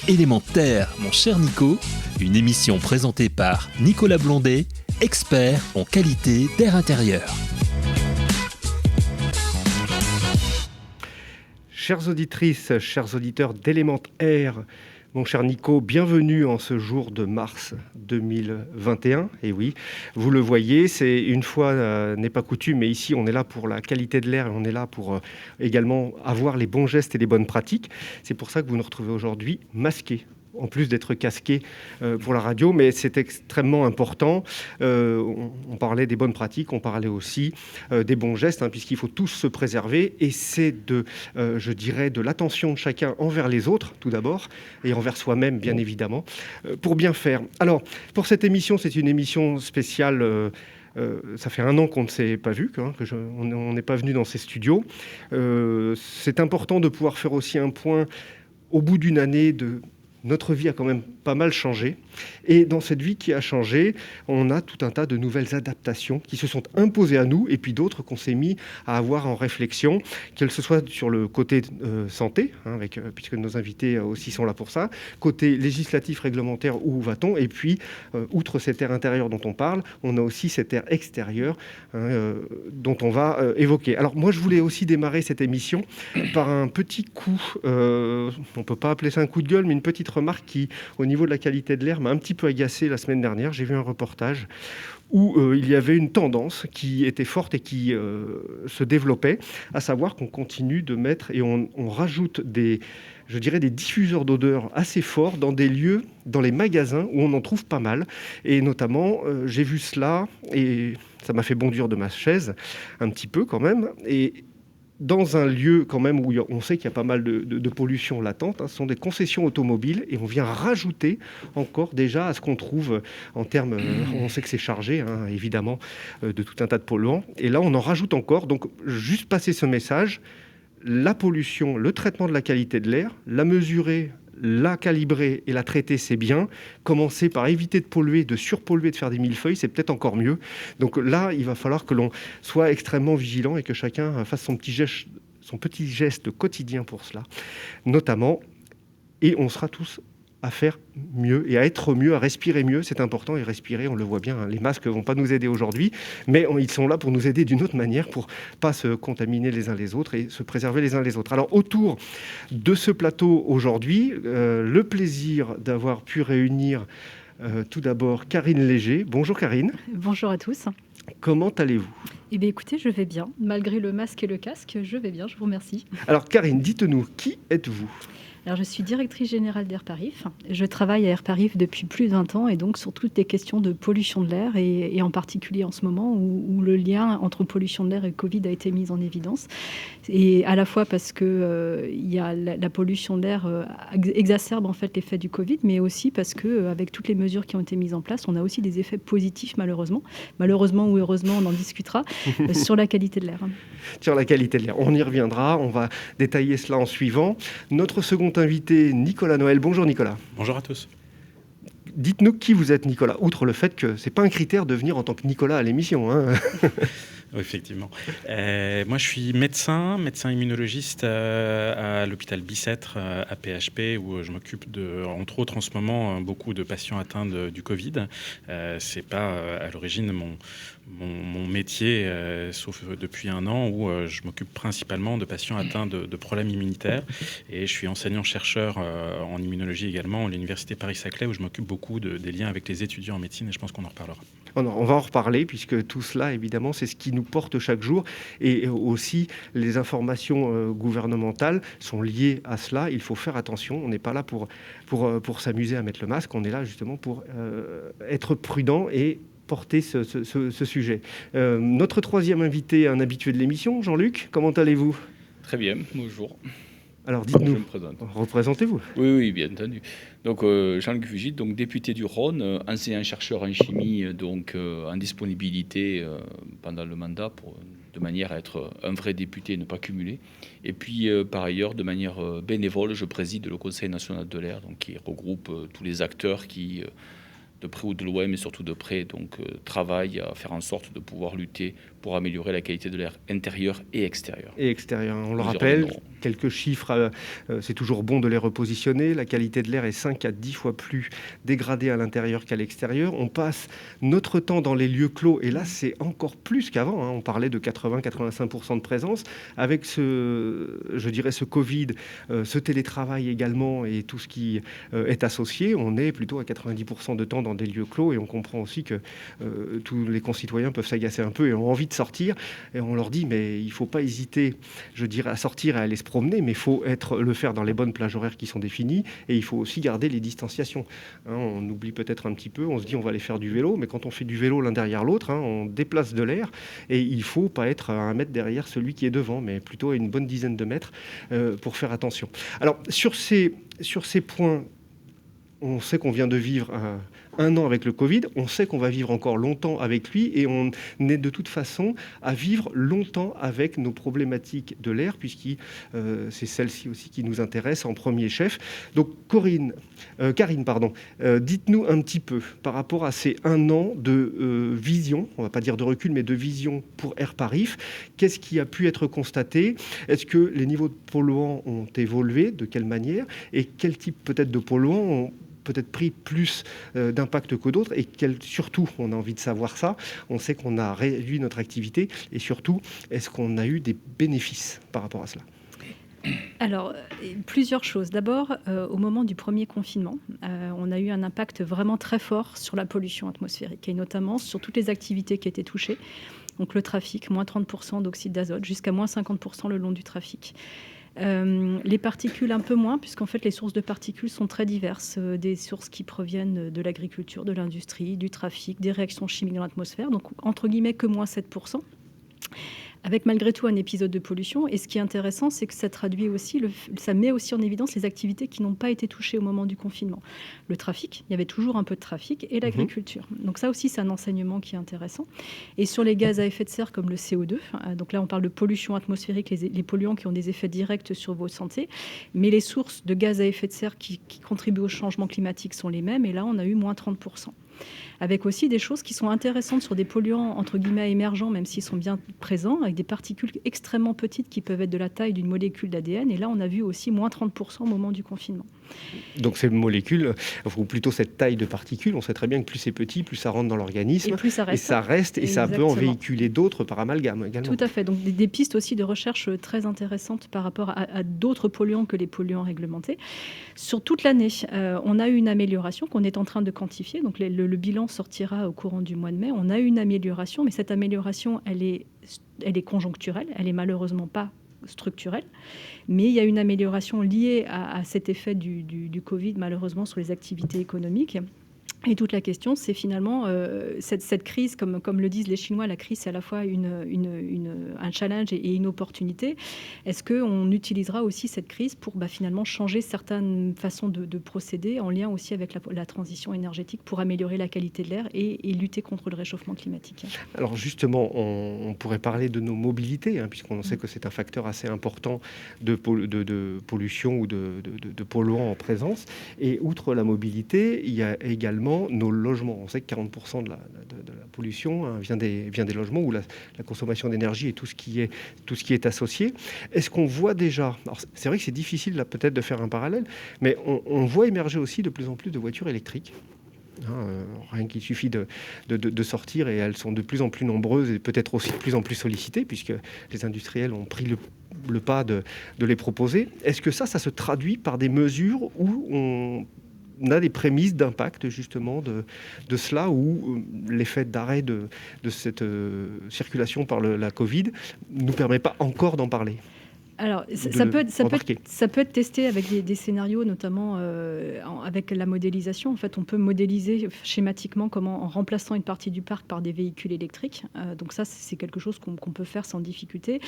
Élémentaire, mon cher Nico, une émission présentée par Nicolas Blondet, expert en qualité d'air intérieur. Chères auditrices, chers auditeurs d'Élémentaire, mon cher Nico, bienvenue en ce jour de mars 2021. Et oui, vous le voyez, c'est une fois n'est pas coutume, mais ici on est là pour la qualité de l'air et on est là pour également avoir les bons gestes et les bonnes pratiques. C'est pour ça que vous nous retrouvez aujourd'hui masqués, en plus d'être casqués pour la radio, mais c'est extrêmement important. On parlait des bonnes pratiques, on parlait aussi des bons gestes, puisqu'il faut tous se préserver, et c'est je dirais, de l'attention de chacun envers les autres, tout d'abord, et envers soi-même, bien évidemment, pour bien faire. Alors, pour cette émission, c'est une émission spéciale. Ça fait 1 an qu'on ne s'est pas vu, on n'est pas venu dans ces studios. C'est important de pouvoir faire aussi un point au bout d'une année de... Notre vie a quand même pas mal changé. Et dans cette vie qui a changé, on a tout un tas de nouvelles adaptations qui se sont imposées à nous et puis d'autres qu'on s'est mis à avoir en réflexion, qu'elles se soient sur le côté santé, puisque nos invités aussi sont là pour ça, côté législatif, réglementaire, où va-t-on ? Et puis, outre cet air intérieur dont on parle, on a aussi cet air extérieur dont on va évoquer. Alors moi, je voulais aussi démarrer cette émission par un petit coup, on ne peut pas appeler ça un coup de gueule, mais une petite remarque qui, au niveau de la qualité de l'air, m'a un petit peu agacé la semaine dernière. J'ai vu un reportage où il y avait une tendance qui était forte et qui se développait, à savoir qu'on continue de mettre et on rajoute des diffuseurs d'odeurs assez forts dans des lieux, dans les magasins où on en trouve pas mal. Et notamment, j'ai vu cela et ça m'a fait bondir de ma chaise un petit peu quand même. Et dans un lieu quand même où on sait qu'il y a pas mal de pollution latente, ce sont des concessions automobiles et on vient rajouter encore déjà à ce qu'on trouve en termes, on sait que c'est chargé évidemment de tout un tas de polluants, et là on en rajoute encore. Donc juste passer ce message, la pollution, le traitement de la qualité de l'air, la mesurer, la calibrer et la traiter, c'est bien. Commencer par éviter de polluer, de surpolluer, de faire des millefeuilles, c'est peut-être encore mieux. Donc là, il va falloir que l'on soit extrêmement vigilant et que chacun fasse son petit geste quotidien pour cela, notamment. Et on sera tous à faire mieux et à être mieux, à respirer mieux. C'est important, et respirer, on le voit bien, les masques ne vont pas nous aider aujourd'hui, mais ils sont là pour nous aider d'une autre manière, pour ne pas se contaminer les uns les autres et se préserver les uns les autres. Alors, autour de ce plateau aujourd'hui, le plaisir d'avoir pu réunir tout d'abord Karine Léger. Bonjour Karine. Bonjour à tous. Comment allez-vous ? Eh bien écoutez, je vais bien. Malgré le masque et le casque, je vais bien, je vous remercie. Alors Karine, dites-nous, qui êtes-vous ? Alors, je suis directrice générale d'Airparif. Je travaille à Airparif depuis plus de 20 ans et donc sur toutes les questions de pollution de l'air et en particulier en ce moment où le lien entre pollution de l'air et Covid a été mis en évidence. Et à la fois parce que y a la pollution de l'air exacerbe en fait l'effet du Covid, mais aussi parce que avec toutes les mesures qui ont été mises en place, on a aussi des effets positifs malheureusement ou heureusement, on en discutera, sur la qualité de l'air. Sur la qualité de l'air, on y reviendra, on va détailler cela en suivant. Notre second invité, Nicolas Noël. Bonjour Nicolas. Bonjour à tous. Dites-nous qui vous êtes, Nicolas, outre le fait que ce n'est pas un critère de venir en tant que Nicolas à l'émission. Oui, effectivement. Moi, je suis médecin immunologiste à l'hôpital Bicêtre à PHP, où je m'occupe entre autres en ce moment, beaucoup de patients atteints du Covid. C'est pas à l'origine mon métier, sauf depuis 1 an où je m'occupe principalement de patients atteints de problèmes immunitaires. Et je suis enseignant-chercheur en immunologie également à l'université Paris-Saclay, où je m'occupe beaucoup des liens avec les étudiants en médecine, et je pense qu'on en reparlera. On va en reparler, puisque tout cela, évidemment, c'est ce qui nous porte chaque jour. Et aussi, les informations gouvernementales sont liées à cela. Il faut faire attention. On n'est pas là pour s'amuser à mettre le masque. On est là, justement, pour être prudent et porter ce sujet. Notre troisième invité, un habitué de l'émission, Jean-Luc, comment allez-vous ? Très bien, bonjour. Alors dites-nous, je me présente. Représentez-vous. Oui, bien entendu. Donc Jean-Luc Fugit, donc député du Rhône, enseignant-chercheur en chimie, donc en disponibilité pendant le mandat de manière à être un vrai député et ne pas cumuler. Et puis par ailleurs, de manière bénévole, je préside le Conseil national de l'air, donc qui regroupe tous les acteurs qui de près ou de loin, mais surtout de près, donc travaillent à faire en sorte de pouvoir lutter pour améliorer la qualité de l'air intérieur et extérieur. Et extérieur. On le rappelle, quelques chiffres, c'est toujours bon de les repositionner. La qualité de l'air est 5 à 10 fois plus dégradée à l'intérieur qu'à l'extérieur. On passe notre temps dans les lieux clos, et là, c'est encore plus qu'avant. On parlait de 80-85% de présence. Avec ce Covid, ce télétravail également, et tout ce qui est associé, on est plutôt à 90% de temps dans des lieux clos, et on comprend aussi que tous les concitoyens peuvent s'agacer un peu et ont envie de sortir, et on leur dit mais il ne faut pas hésiter, je dirais, à sortir et à aller se promener, mais il faut le faire dans les bonnes plages horaires qui sont définies, et il faut aussi garder les distanciations. On oublie peut-être un petit peu, on se dit on va aller faire du vélo, mais quand on fait du vélo l'un derrière l'autre, on déplace de l'air, et il ne faut pas être à 1 mètre derrière celui qui est devant, mais plutôt à une bonne dizaine de mètres pour faire attention. Alors sur ces points, on sait qu'on vient de vivre un an avec le Covid, on sait qu'on va vivre encore longtemps avec lui, et on est de toute façon à vivre longtemps avec nos problématiques de l'air, puisque c'est celle-ci aussi qui nous intéresse en premier chef. Donc Karine, dites-nous un petit peu par rapport à ces 1 an de vision, on ne va pas dire de recul, mais de vision pour Airparif. Qu'est-ce qui a pu être constaté? Est-ce que les niveaux de polluants ont évolué? De quelle manière? Et quel type peut-être de polluants ont peut-être pris plus d'impact que d'autres, et surtout, on a envie de savoir ça, on sait qu'on a réduit notre activité, et surtout, est-ce qu'on a eu des bénéfices par rapport à cela? Alors, plusieurs choses. D'abord, au moment du premier confinement, on a eu un impact vraiment très fort sur la pollution atmosphérique, et notamment sur toutes les activités qui étaient touchées. Donc le trafic, moins 30% d'oxyde d'azote, jusqu'à moins 50% le long du trafic. Les particules un peu moins, puisqu'en fait les sources de particules sont très diverses, des sources qui proviennent de l'agriculture, de l'industrie, du trafic, des réactions chimiques dans l'atmosphère, donc entre guillemets que moins 7%. Avec malgré tout un épisode de pollution. Et ce qui est intéressant, c'est que ça traduit aussi, ça met aussi en évidence les activités qui n'ont pas été touchées au moment du confinement. Le trafic, il y avait toujours un peu de trafic, et l'agriculture. Donc ça aussi, c'est un enseignement qui est intéressant. Et sur les gaz à effet de serre comme le CO2, donc là on parle de pollution atmosphérique, les polluants qui ont des effets directs sur votre santé, mais les sources de gaz à effet de serre qui contribuent au changement climatique sont les mêmes, et là on a eu moins 30%. Avec aussi des choses qui sont intéressantes sur des polluants entre guillemets émergents, même s'ils sont bien présents, avec des particules extrêmement petites qui peuvent être de la taille d'une molécule d'ADN. Et là, on a vu aussi moins 30% au moment du confinement. Donc ces molécules, ou plutôt cette taille de particules, on sait très bien que plus c'est petit, plus ça rentre dans l'organisme. Et plus ça reste. Et ça reste, et ça peut en véhiculer d'autres par amalgame également. Tout à fait. Donc des pistes aussi de recherche très intéressantes par rapport à d'autres polluants que les polluants réglementés. Sur toute l'année, on a eu une amélioration qu'on est en train de quantifier. Donc le bilan sortira au courant du mois de mai. On a eu une amélioration, mais cette amélioration, elle est conjoncturelle. Elle est malheureusement pas structurelle, mais il y a une amélioration liée à cet effet du Covid, malheureusement, sur les activités économiques. Et toute la question, c'est finalement cette crise, comme le disent les Chinois, la crise, c'est à la fois un challenge et une opportunité. Est-ce qu'on utilisera aussi cette crise pour finalement changer certaines façons de procéder, en lien aussi avec la transition énergétique, pour améliorer la qualité de l'air et lutter contre le réchauffement climatique? Alors justement, on pourrait parler de nos mobilités, puisqu'on sait que c'est un facteur assez important de pollution ou de polluants en présence. Et outre la mobilité, il y a également nos logements. On sait que 40% de la pollution vient des logements, où la consommation d'énergie et tout ce qui est associé. Est-ce qu'on voit déjà, alors c'est vrai que c'est difficile là peut-être de faire un parallèle, mais on voit émerger aussi de plus en plus de voitures électriques. Rien qu'il suffit de sortir, et elles sont de plus en plus nombreuses et peut-être aussi de plus en plus sollicitées, puisque les industriels ont pris le pas de les proposer. Est-ce que ça se traduit par des mesures où on a des prémices d'impact justement de cela, où l'effet d'arrêt de cette circulation par la Covid ne nous permet pas encore d'en parler? Alors, ça peut être testé avec des scénarios, notamment avec la modélisation. En fait, on peut modéliser schématiquement comment, en remplaçant une partie du parc par des véhicules électriques. Donc ça, c'est quelque chose qu'on peut faire sans difficulté.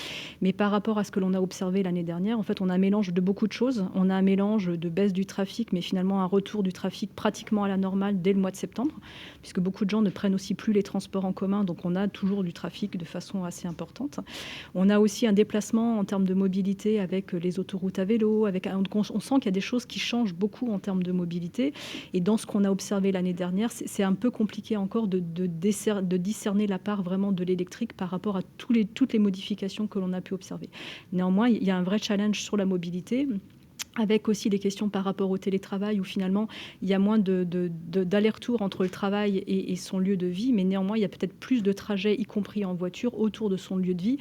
Mais par rapport à ce que l'on a observé l'année dernière, en fait, on a un mélange de beaucoup de choses. On a un mélange de baisse du trafic, mais finalement un retour du trafic pratiquement à la normale dès le mois de septembre, puisque beaucoup de gens ne prennent aussi plus les transports en commun. Donc on a toujours du trafic de façon assez importante. On a aussi un déplacement en termes de mobilité mobilité avec les autoroutes à vélo. On sent qu'il y a des choses qui changent beaucoup en termes de mobilité. Et dans ce qu'on a observé l'année dernière, c'est un peu compliqué encore de discerner la part vraiment de l'électrique par rapport à toutes les modifications que l'on a pu observer. Néanmoins, il y a un vrai challenge sur la mobilité, avec aussi les questions par rapport au télétravail, où finalement, il y a moins d'aller-retour entre le travail et son lieu de vie, mais néanmoins, il y a peut-être plus de trajets, y compris en voiture, autour de son lieu de vie,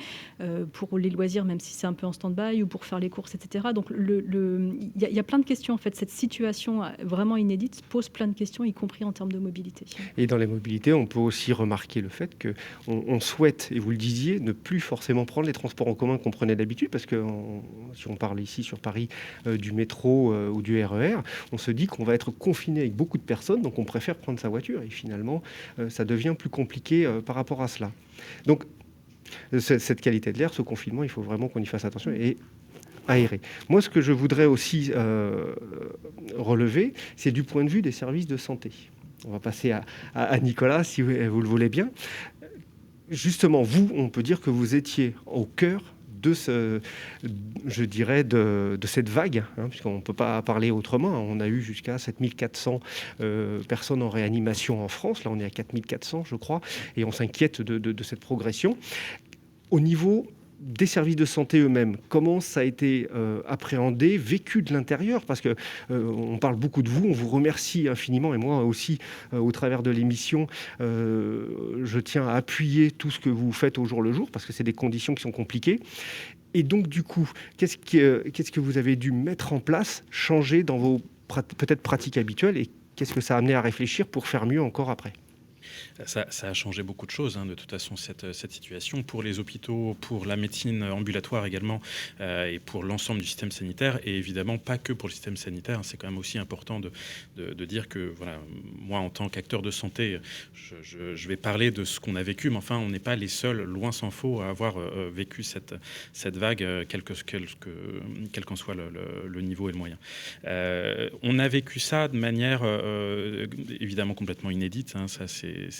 pour les loisirs, même si c'est un peu en stand-by, ou pour faire les courses, etc. Donc, il y a plein de questions, en fait. Cette situation vraiment inédite pose plein de questions, y compris en termes de mobilité. Et dans les mobilités, on peut aussi remarquer le fait qu'on souhaite, et vous le disiez, ne plus forcément prendre les transports en commun qu'on prenait d'habitude, parce que si on parle ici sur Paris du métro ou du RER, on se dit qu'on va être confiné avec beaucoup de personnes, donc on préfère prendre sa voiture. Et finalement, ça devient plus compliqué par rapport à cela. Donc, cette qualité de l'air, ce confinement, il faut vraiment qu'on y fasse attention et aérer. Moi, ce que je voudrais aussi relever, c'est du point de vue des services de santé. On va passer à Nicolas, si vous le voulez bien. Justement, vous, on peut dire que vous étiez au cœur de cette vague, puisqu'on ne peut pas parler autrement. On a eu jusqu'à 7400 personnes en réanimation en France. Là, on est à 4400, je crois, et on s'inquiète de cette progression. Au niveau des services de santé eux-mêmes, comment ça a été appréhendé, vécu de l'intérieur, parce que on parle beaucoup de vous, on vous remercie infiniment, et moi aussi, au travers de l'émission, je tiens à appuyer tout ce que vous faites au jour le jour, parce que c'est des conditions qui sont compliquées. Et donc, du coup, qu'est-ce que vous avez dû mettre en place, changer dans vos peut-être pratiques habituelles, et qu'est-ce que ça a amené à réfléchir pour faire mieux encore après ? Ça a changé beaucoup de choses, de toute façon, cette situation. Pour les hôpitaux, pour la médecine ambulatoire également, et pour l'ensemble du système sanitaire, et évidemment pas que pour le système sanitaire. C'est quand même aussi important de dire que, voilà, moi, en tant qu'acteur de santé, je vais parler de ce qu'on a vécu, mais enfin, on n'est pas les seuls, loin s'en faut, à avoir vécu cette vague, quel qu'en soit le niveau et le moyen. On a vécu ça de manière évidemment complètement inédite, ça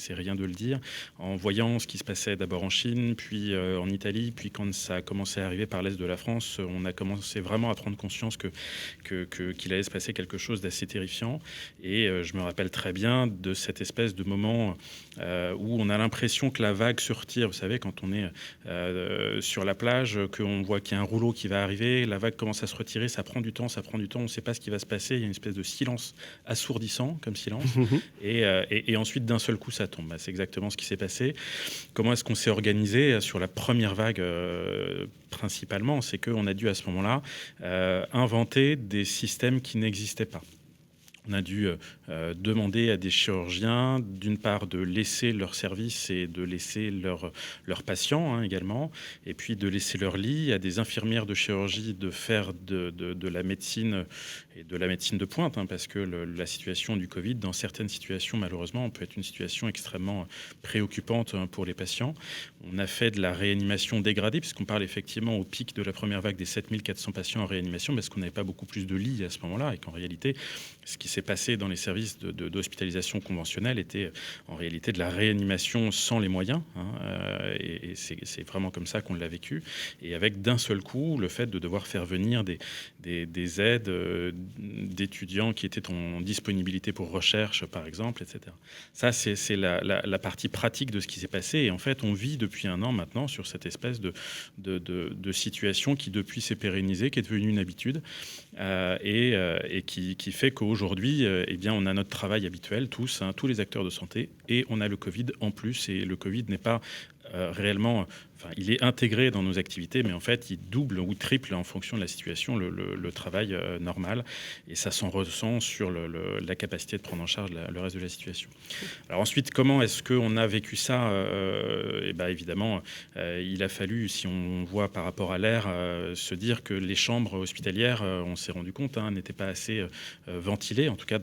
c'est rien de le dire, en voyant ce qui se passait d'abord en Chine, puis en Italie, puis quand ça a commencé à arriver par l'est de la France, on a commencé vraiment à prendre conscience qu'il allait se passer quelque chose d'assez terrifiant. Et je me rappelle très bien de cette espèce de moment où on a l'impression que la vague se retire. Vous savez, quand on est sur la plage, qu'on voit qu'il y a un rouleau qui va arriver, la vague commence à se retirer, ça prend du temps, on ne sait pas ce qui va se passer, il y a une espèce de silence assourdissant comme silence, et ensuite d'un seul coup ça tombe. C'est exactement ce qui s'est passé. Comment est-ce qu'on s'est organisé sur la première vague principalement? C'est qu'on a dû à ce moment-là inventer des systèmes qui n'existaient pas. On a dû demander à des chirurgiens, d'une part, de laisser leur service et de laisser leurs patients également, et puis de laisser leur lit, à des infirmières de chirurgie de faire de la médecine, et de la médecine de pointe, parce que la situation du Covid, dans certaines situations, malheureusement, peut être une situation extrêmement préoccupante pour les patients. On a fait de la réanimation dégradée, puisqu'on parle effectivement au pic de la première vague des 7400 patients en réanimation, parce qu'on n'avait pas beaucoup plus de lits à ce moment-là, et qu'en réalité, ce qui s'est passé dans les services d'hospitalisation conventionnelle était en réalité de la réanimation sans les moyens, et c'est vraiment comme ça qu'on l'a vécu, et avec d'un seul coup le fait de devoir faire venir des aides d'étudiants qui étaient en disponibilité pour recherche, par exemple, etc. Ça, c'est la partie pratique de ce qui s'est passé, et en fait on vit depuis un an maintenant sur cette espèce de situation qui depuis s'est pérennisée, qui est devenue une habitude, et qui fait qu'aujourd'hui, eh bien, on a notre travail habituel, tous les acteurs de santé, et on a le Covid en plus, et le Covid n'est pas réellement... Enfin, il est intégré dans nos activités, mais en fait, il double ou triple en fonction de la situation le travail normal, et ça s'en ressent sur la capacité de prendre en charge le reste de la situation. Alors ensuite, comment est-ce qu'on a vécu ça? Évidemment, il a fallu, si on voit par rapport à l'air, se dire que les chambres hospitalières, on s'est rendu compte, n'étaient pas assez ventilées, en tout cas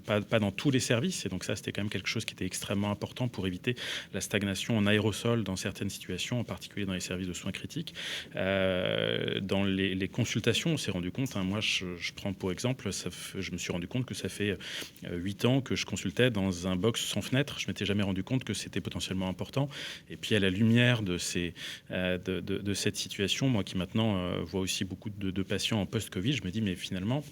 pas dans tous les services, et donc ça, c'était quand même quelque chose qui était extrêmement important pour éviter la stagnation en aérosol dans certaines situations, en particulier dans les services de soins critiques. Dans les consultations, on s'est rendu compte, moi je prends pour exemple, je me suis rendu compte que ça fait 8 ans que je consultais dans un box sans fenêtre. Je m'étais jamais rendu compte que c'était potentiellement important. Et puis à la lumière de cette situation, moi qui maintenant vois aussi beaucoup de patients en post-Covid, je me dis mais finalement,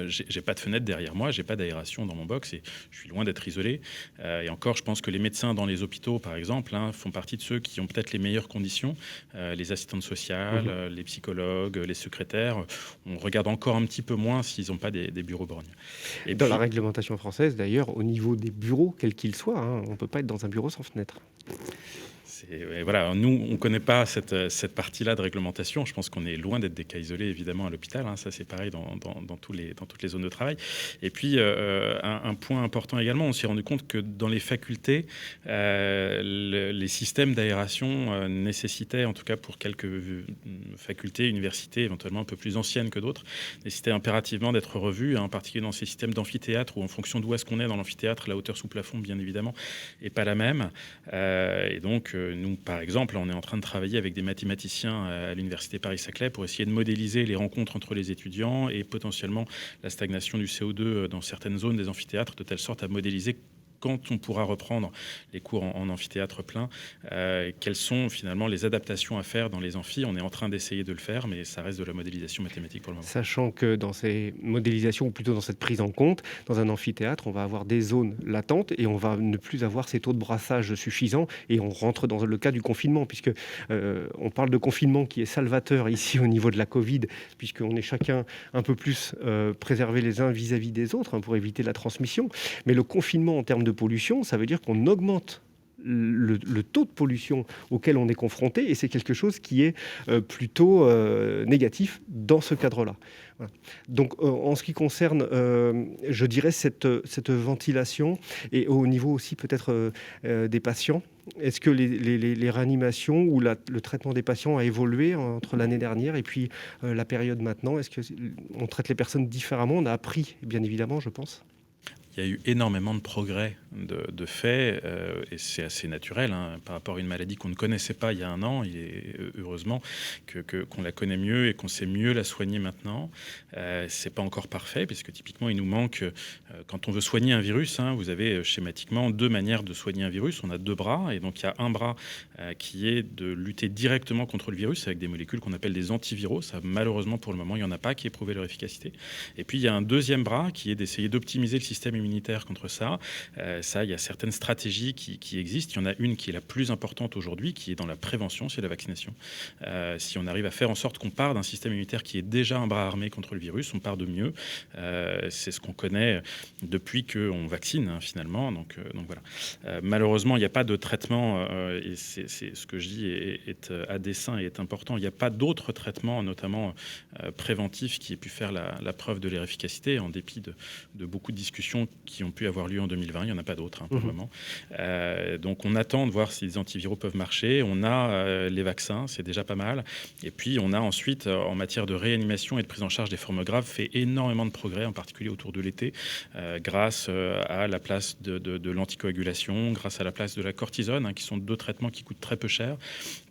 j'ai pas de fenêtre derrière moi, j'ai pas d'aération dans mon box et je suis loin d'être isolé. Et encore, je pense que les médecins dans les hôpitaux, par exemple, font partie de ceux qui ont peut-être les meilleures conditions. Les assistantes sociales, les psychologues, les secrétaires, on regarde encore un petit peu moins s'ils n'ont pas des bureaux borgneux. Et dans la réglementation française, d'ailleurs, au niveau des bureaux, quels qu'ils soient, on ne peut pas être dans un bureau sans fenêtre. Voilà, nous, on ne connaît pas cette partie-là de réglementation. Je pense qu'on est loin d'être des cas isolés, évidemment, à l'hôpital. Ça, c'est pareil dans toutes les zones de travail. Et puis, un point important également, on s'est rendu compte que dans les facultés, les systèmes d'aération nécessitaient, en tout cas pour quelques facultés, universités, éventuellement un peu plus anciennes que d'autres, nécessitaient impérativement d'être revus, en particulier dans ces systèmes d'amphithéâtre, où en fonction d'où est-ce qu'on est dans l'amphithéâtre, la hauteur sous plafond, bien évidemment, n'est pas la même. Et donc, nous, par exemple, on est en train de travailler avec des mathématiciens à l'université Paris-Saclay pour essayer de modéliser les rencontres entre les étudiants et potentiellement la stagnation du CO2 dans certaines zones des amphithéâtres, de telle sorte à modéliser quand on pourra reprendre les cours en amphithéâtre plein, quelles sont finalement les adaptations à faire dans les amphis. On est en train d'essayer de le faire, mais ça reste de la modélisation mathématique pour le moment. Sachant que dans ces modélisations, ou plutôt dans cette prise en compte, dans un amphithéâtre, on va avoir des zones latentes et on va ne plus avoir ces taux de brassage suffisants. Et on rentre dans le cas du confinement, puisque on parle de confinement qui est salvateur ici au niveau de la Covid, puisqu'on est chacun un peu plus préservés les uns vis-à-vis des autres pour éviter la transmission. Mais le confinement en termes de pollution, ça veut dire qu'on augmente le taux de pollution auquel on est confronté, et c'est quelque chose qui est plutôt négatif dans ce cadre-là. Voilà. Donc en ce qui concerne, je dirais, cette ventilation, et au niveau aussi peut-être des patients, est-ce que les réanimations ou le traitement des patients a évolué entre l'année dernière et puis la période maintenant? Est-ce qu'on traite les personnes différemment? On a appris, bien évidemment, je pense. Il y a eu énormément de progrès de fait, et c'est assez naturel par rapport à une maladie qu'on ne connaissait pas il y a un an. Heureusement qu'on la connaît mieux et qu'on sait mieux la soigner maintenant. C'est pas encore parfait, puisque typiquement il nous manque, quand on veut soigner un virus, vous avez schématiquement 2 manières de soigner un virus. On a 2 bras, et donc il y a un bras qui est de lutter directement contre le virus avec des molécules qu'on appelle des antiviraux. Ça, malheureusement pour le moment, il n'y en a pas qui ait prouvé leur efficacité. Et puis il y a un deuxième bras qui est d'essayer d'optimiser le système immunitaire contre ça. Il y a certaines stratégies qui existent. Il y en a une qui est la plus importante aujourd'hui, qui est dans la prévention, c'est la vaccination. Si on arrive à faire en sorte qu'on part d'un système immunitaire qui est déjà un bras armé contre le virus, on part de mieux. C'est ce qu'on connaît depuis qu'on vaccine, finalement. Donc voilà. Malheureusement, il n'y a pas de traitement, et c'est ce que je dis est à dessein et est important. Il n'y a pas d'autres traitements, notamment préventifs, qui aient pu faire la preuve de leur efficacité, en dépit de beaucoup de discussions qui ont pu avoir lieu en 2020. Il n'y en a pas d'autres pour le moment. Donc on attend de voir si les antiviraux peuvent marcher. On a les vaccins, c'est déjà pas mal. Et puis on a ensuite, en matière de réanimation et de prise en charge des formes graves, fait énormément de progrès, en particulier autour de l'été, grâce à la place de l'anticoagulation, grâce à la place de la cortisone, qui sont 2 traitements qui coûtent très peu cher,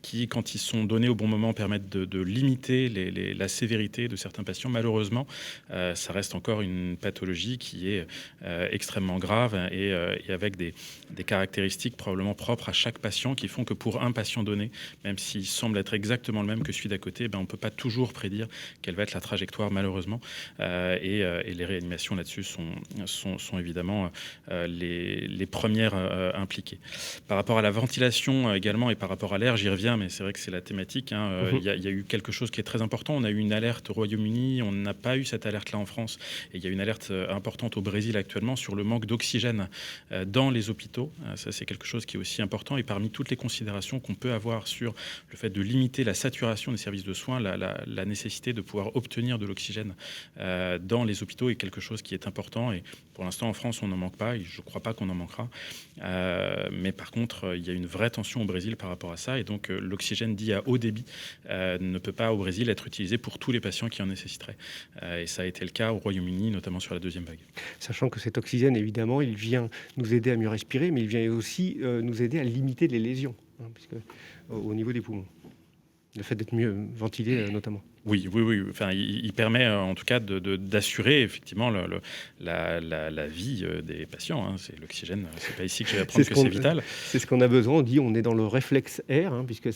qui, quand ils sont donnés au bon moment, permettent de limiter la sévérité de certains patients. Malheureusement, ça reste encore une pathologie qui est extrêmement grave et avec des caractéristiques probablement propres à chaque patient, qui font que pour un patient donné, même s'il semble être exactement le même que celui d'à côté, on ne peut pas toujours prédire quelle va être la trajectoire, malheureusement. Et les réanimations là-dessus sont évidemment les premières impliquées. Par rapport à la ventilation également et par rapport à l'air, j'y reviens, mais c'est vrai que c'est la thématique. Il y a eu quelque chose qui est très important. On a eu une alerte au Royaume-Uni, on n'a pas eu cette alerte-là en France, et il y a une alerte importante au Brésil actuellement sur le manque d'oxygène dans les hôpitaux. Ça, c'est quelque chose qui est aussi important, et parmi toutes les considérations qu'on peut avoir sur le fait de limiter la saturation des services de soins, la nécessité de pouvoir obtenir de l'oxygène dans les hôpitaux est quelque chose qui est important, et pour l'instant en France on n'en manque pas, et je ne crois pas qu'on en manquera, mais par contre il y a une vraie tension au Brésil par rapport à ça, et donc l'oxygène dit à haut débit ne peut pas au Brésil être utilisé pour tous les patients qui en nécessiteraient, et ça a été le cas au Royaume-Uni, notamment sur la 2e vague. Sachant que cet oxygène, évidemment, il vient nous aider à mieux respirer, mais il vient aussi nous aider à limiter les lésions. puisque, au niveau des poumons. Le fait d'être mieux ventilé, notamment. Oui. Enfin, il permet en tout cas d'assurer effectivement la vie des patients. Hein. C'est l'oxygène, c'est pas ici que je vais apprendre que c'est vital. C'est ce qu'on a besoin. On dit on est dans le réflexe air, puisque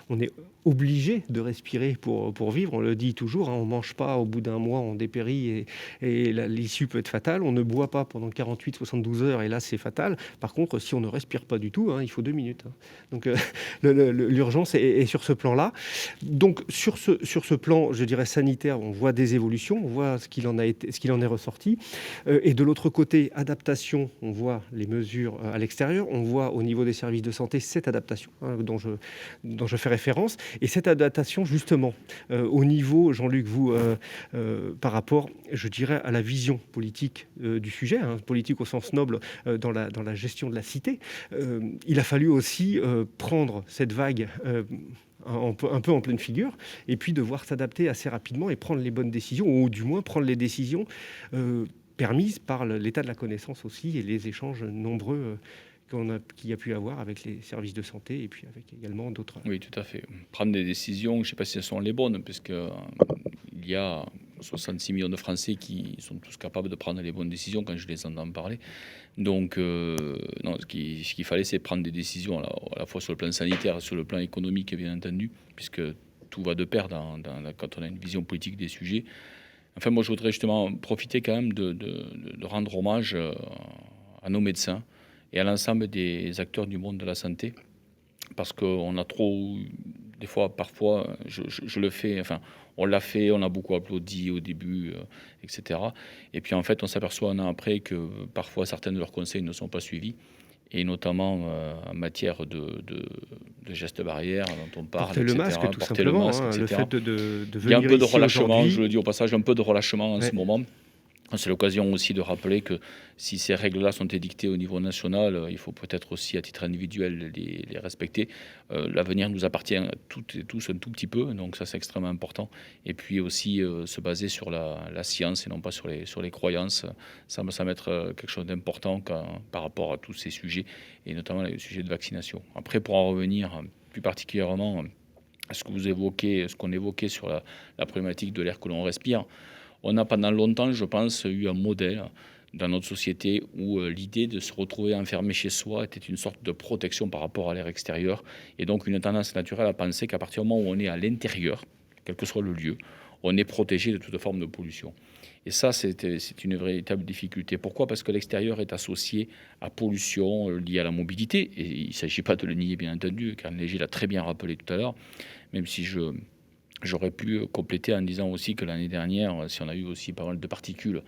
on est obligé de respirer pour vivre. On le dit toujours. On mange pas au bout d'un mois, on dépérit et l'issue peut être fatale. On ne boit pas pendant 48-72 heures et là c'est fatal. Par contre, si on ne respire pas du tout, il faut 2 minutes. Donc l'urgence est sur ce plan-là. Donc sur ce plan, je dirais sanitaire, on voit des évolutions, on voit ce qu'il en est ressorti. Et de l'autre côté, adaptation, on voit les mesures à l'extérieur, on voit au niveau des services de santé cette adaptation dont je fais référence. Et cette adaptation, justement, au niveau, Jean-Luc, vous, par rapport, je dirais, à la vision politique du sujet, politique au sens noble, dans la gestion de la cité, il a fallu aussi prendre cette vague un peu en pleine figure, et puis devoir s'adapter assez rapidement et prendre les bonnes décisions, ou du moins prendre les décisions permises par l'état de la connaissance aussi, et les échanges nombreux qu'il y a pu avoir avec les services de santé, et puis avec également d'autres... Oui, tout à fait. Prendre des décisions, je ne sais pas si elles sont les bonnes, parce qu'il y a 66 millions de Français qui sont tous capables de prendre les bonnes décisions quand je les entends parler. Donc, non, ce qu'il fallait, c'est prendre des décisions à la fois sur le plan sanitaire et sur le plan économique, bien entendu, puisque tout va de pair quand on a une vision politique des sujets. Enfin, moi, je voudrais justement profiter quand même de rendre hommage à nos médecins et à l'ensemble des acteurs du monde de la santé, parce qu'on a trop... Des fois, parfois, je le fais, enfin, on l'a fait, on a beaucoup applaudi au début, etc. Et puis, en fait, on s'aperçoit un an après que parfois, certains de leurs conseils ne sont pas suivis, et notamment en matière de gestes barrières dont on parle, porter etc. le masque, tout Porter simplement, le masque, etc. le fait de venir. Il y a un peu de ici relâchement, je le dis au passage, un peu de relâchement en Ouais. ce moment. C'est l'occasion aussi de rappeler que si ces règles-là sont édictées au niveau national, il faut peut-être aussi à titre individuel les respecter. L'avenir nous appartient à toutes et tous un tout petit peu, donc ça c'est extrêmement important. Et puis aussi se baser sur la science et non pas sur les croyances. Ça me semble être quelque chose d'important par rapport à tous ces sujets, et notamment les sujets de vaccination. Après, pour en revenir plus particulièrement à ce que vous évoquez, ce qu'on évoquait sur la problématique de l'air que l'on respire, on a pendant longtemps, je pense, eu un modèle dans notre société où l'idée de se retrouver enfermé chez soi était une sorte de protection par rapport à l'air extérieur, et donc une tendance naturelle à penser qu'à partir du moment où on est à l'intérieur, quel que soit le lieu, on est protégé de toute forme de pollution. Et ça, c'est une véritable difficulté. Pourquoi ? Parce que l'extérieur est associé à pollution liée à la mobilité, et il ne s'agit pas de le nier, bien entendu, car Léger l'a très bien rappelé tout à l'heure, même si j'aurais pu compléter en disant aussi que l'année dernière, si on a eu aussi pas mal de particules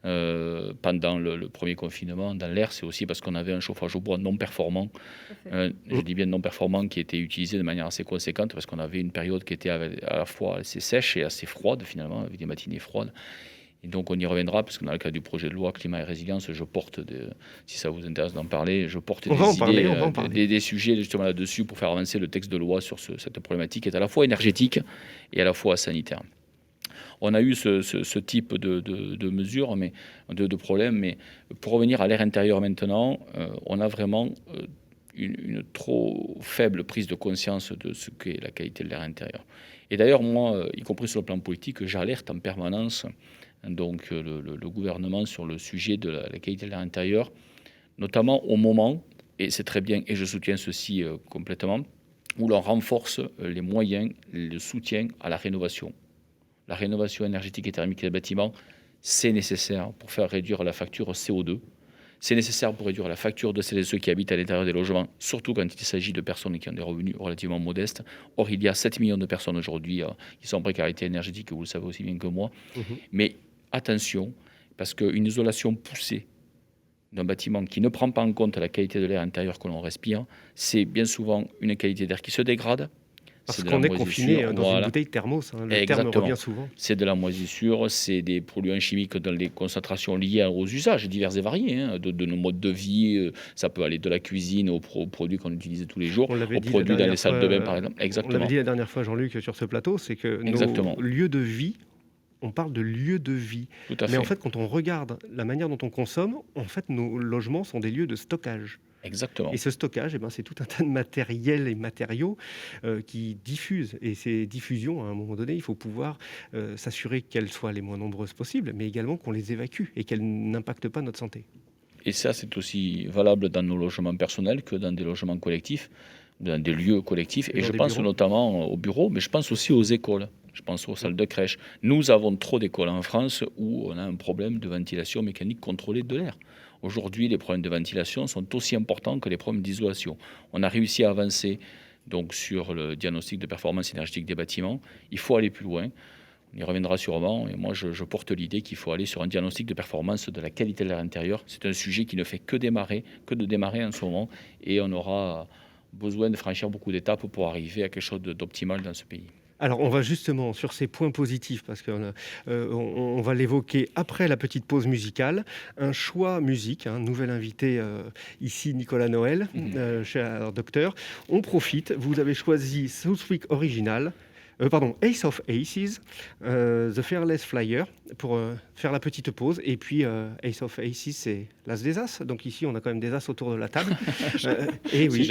pendant le premier confinement dans l'air, c'est aussi parce qu'on avait un chauffage au bois non performant. Je dis bien non performant, qui était utilisé de manière assez conséquente, parce qu'on avait une période qui était à la fois assez sèche et assez froide, finalement, avec des matinées froides. Et donc on y reviendra, parce que dans le cadre du projet de loi climat et résilience, je porte, si ça vous intéresse d'en parler, je porte des sujets justement là-dessus pour faire avancer le texte de loi sur cette problématique qui est à la fois énergétique et à la fois sanitaire. On a eu ce type de mesures, mais de problèmes, mais pour revenir à l'air intérieur maintenant, on a vraiment une trop faible prise de conscience de ce qu'est la qualité de l'air intérieur. Et d'ailleurs, moi, y compris sur le plan politique, j'alerte en permanence donc le gouvernement sur le sujet de la qualité de l'air intérieur, notamment au moment, et c'est très bien, et je soutiens ceci complètement, où l'on renforce les moyens, le soutien à la rénovation. La rénovation énergétique et thermique des bâtiments, c'est nécessaire pour faire réduire la facture CO2. C'est nécessaire pour réduire la facture de celles et ceux qui habitent à l'intérieur des logements, surtout quand il s'agit de personnes qui ont des revenus relativement modestes. Or, il y a 7 millions de personnes aujourd'hui qui sont en précarité énergétique, vous le savez aussi bien que moi. Mais attention, parce qu'une isolation poussée d'un bâtiment qui ne prend pas en compte la qualité de l'air intérieur que l'on respire, c'est bien souvent une qualité d'air qui se dégrade. Parce qu'on est confiné dans une bouteille thermos, le terme revient souvent. C'est de la moisissure, c'est des polluants chimiques dans les concentrations liées aux usages divers et variés, de nos modes de vie. Ça peut aller de la cuisine aux produits qu'on utilise tous les jours, aux produits dans les salles de bain, par exemple. Exactement. On l'avait dit la dernière fois, Jean-Luc, sur ce plateau, c'est que nos lieux de vie on parle de lieu de vie. Tout à fait. Mais en fait, quand on regarde la manière dont on consomme, en fait, nos logements sont des lieux de stockage. Exactement. Et ce stockage, c'est tout un tas de matériel et matériaux qui diffusent. Et ces diffusions, à un moment donné, il faut pouvoir s'assurer qu'elles soient les moins nombreuses possibles, mais également qu'on les évacue et qu'elles n'impactent pas notre santé. Et ça, c'est aussi valable dans nos logements personnels que dans des logements collectifs, dans des lieux collectifs. Et dans je des pense bureaux. notamment aux bureaux, mais je pense aussi aux écoles. Je pense aux salles de crèche. Nous avons trop d'écoles en France où on a un problème de ventilation mécanique contrôlée de l'air. Aujourd'hui, les problèmes de ventilation sont aussi importants que les problèmes d'isolation. On a réussi à avancer donc, sur le diagnostic de performance énergétique des bâtiments. Il faut aller plus loin. On y reviendra sûrement. Et moi, je porte l'idée qu'il faut aller sur un diagnostic de performance de la qualité de l'air intérieur. C'est un sujet qui ne fait que de démarrer en ce moment. Et on aura besoin de franchir beaucoup d'étapes pour arriver à quelque chose d'optimal dans ce pays. Alors, on va justement sur ces points positifs, parce qu'on on va l'évoquer après la petite pause musicale. Un choix musique, nouvel invité ici, Nicolas Noël, cher docteur. On profite, vous avez choisi Southwick Original, Ace of Aces, The Fearless Flyer, pour faire la petite pause. Et puis, Ace of Aces, c'est l'as des as. Donc ici, on a quand même des as autour de la table. Et oui,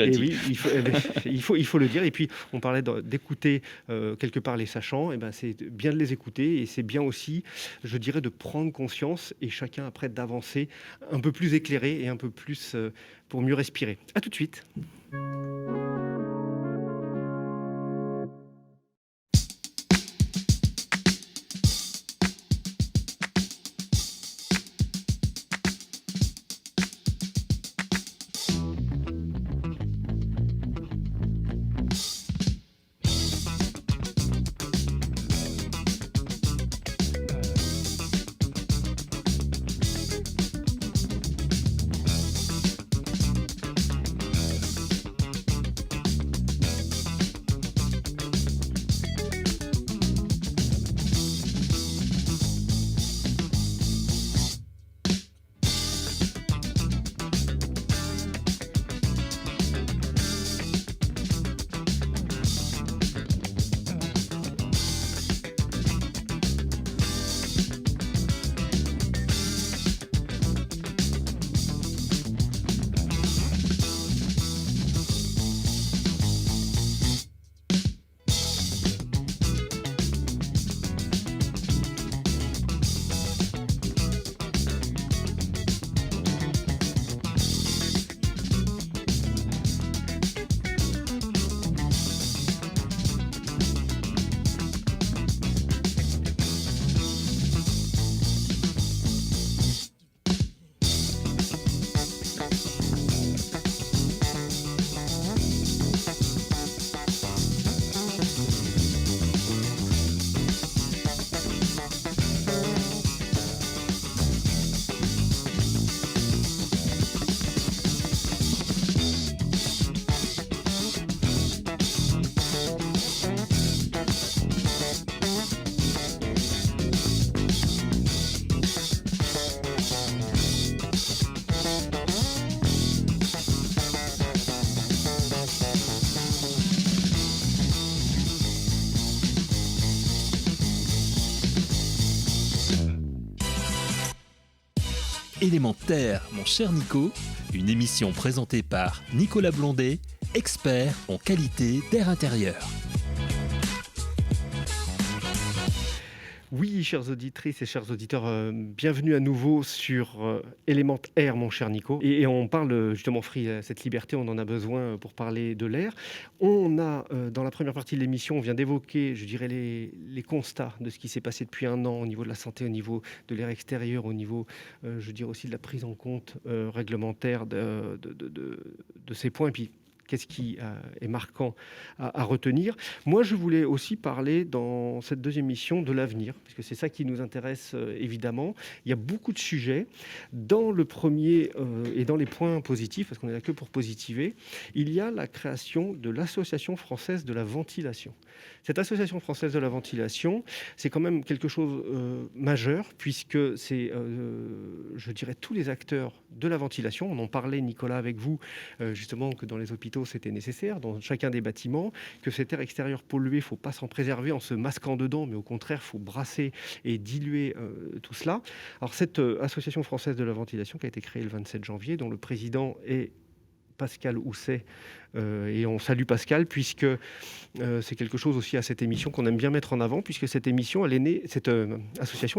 il faut le dire. Et puis, on parlait d'écouter quelque part les sachants. Et c'est bien de les écouter. Et c'est bien aussi, je dirais, de prendre conscience et chacun après d'avancer un peu plus éclairé et un peu plus pour mieux respirer. À tout de suite. Élémentaire, mon cher Nico, une émission présentée par Nicolas Blondet, expert en qualité d'air intérieur. Oui, chères auditrices et chers auditeurs, bienvenue à nouveau sur Élémentaire, mon cher Nico. Et on parle justement, cette liberté, on en a besoin pour parler de l'air. On a, dans la première partie de l'émission, on vient d'évoquer, je dirais, les constats de ce qui s'est passé depuis un an au niveau de la santé, au niveau de l'air extérieur, au niveau, je dirais aussi de la prise en compte réglementaire de ces points. Et puis, qu'est-ce qui est marquant à retenir. Moi, je voulais aussi parler dans cette deuxième émission de l'avenir, parce que c'est ça qui nous intéresse évidemment. Il y a beaucoup de sujets. Dans le premier et dans les points positifs, parce qu'on est là que pour positiver, il y a la création de l'Association française de la ventilation. Cette Association française de la ventilation, c'est quand même quelque chose majeur, puisque c'est, je dirais, tous les acteurs de la ventilation. On en parlait, Nicolas, avec vous, justement, que dans les hôpitaux, hôpitaux, c'était nécessaire, dans chacun des bâtiments, que cet air extérieur pollué, il ne faut pas s'en préserver en se masquant dedans, mais au contraire, il faut brasser et diluer tout cela. Alors cette Association française de la ventilation qui a été créée le 27 janvier, dont le président est Pascal Housset, et on salue Pascal puisque c'est quelque chose aussi à cette émission qu'on aime bien mettre en avant, puisque cette association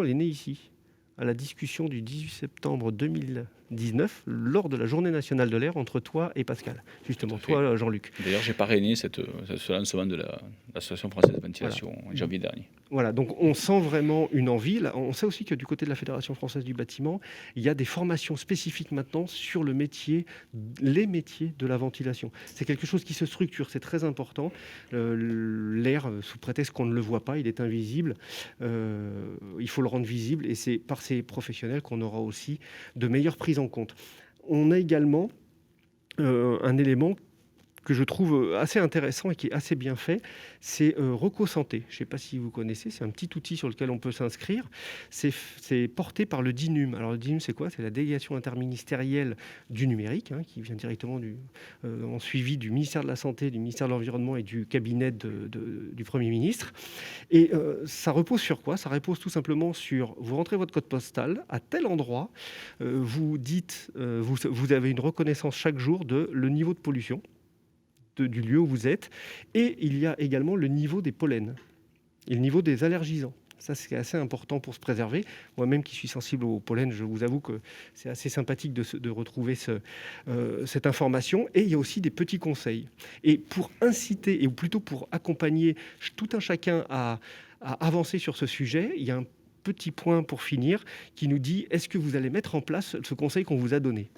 elle est née ici, à la discussion du 18 septembre 2019, lors de la Journée nationale de l'air, entre toi et Pascal, justement, toi Jean-Luc. D'ailleurs, j'ai parrainé ce lancement de l'Association française de ventilation en janvier dernier. Voilà, donc on sent vraiment une envie. Là, on sait aussi que du côté de la Fédération française du bâtiment, il y a des formations spécifiques maintenant sur les métiers de la ventilation. C'est quelque chose qui se structure, c'est très important. L'air, sous prétexte qu'on ne le voit pas, il est invisible. Il faut le rendre visible et c'est par ces professionnels qu'on aura aussi de meilleures prises en compte. On a également un élément que je trouve assez intéressant et qui est assez bien fait, c'est Reco Santé. Je ne sais pas si vous connaissez, c'est un petit outil sur lequel on peut s'inscrire. C'est porté par le DINUM. Alors le DINUM, c'est quoi ? C'est la délégation interministérielle du numérique, qui vient directement en suivi du ministère de la Santé, du ministère de l'Environnement et du cabinet du Premier ministre. Et ça repose sur quoi ? Ça repose tout simplement sur, vous rentrez votre code postal à tel endroit, vous dites, vous avez une reconnaissance chaque jour de le niveau de pollution du lieu où vous êtes, et il y a également le niveau des pollens et le niveau des allergisants. Ça, c'est assez important pour se préserver. Moi-même qui suis sensible au pollen, je vous avoue que c'est assez sympathique de retrouver cette information. Et il y a aussi des petits conseils. Et pour inciter, ou plutôt pour accompagner tout un chacun à avancer sur ce sujet, il y a un petit point pour finir qui nous dit, est-ce que vous allez mettre en place ce conseil qu'on vous a donné ?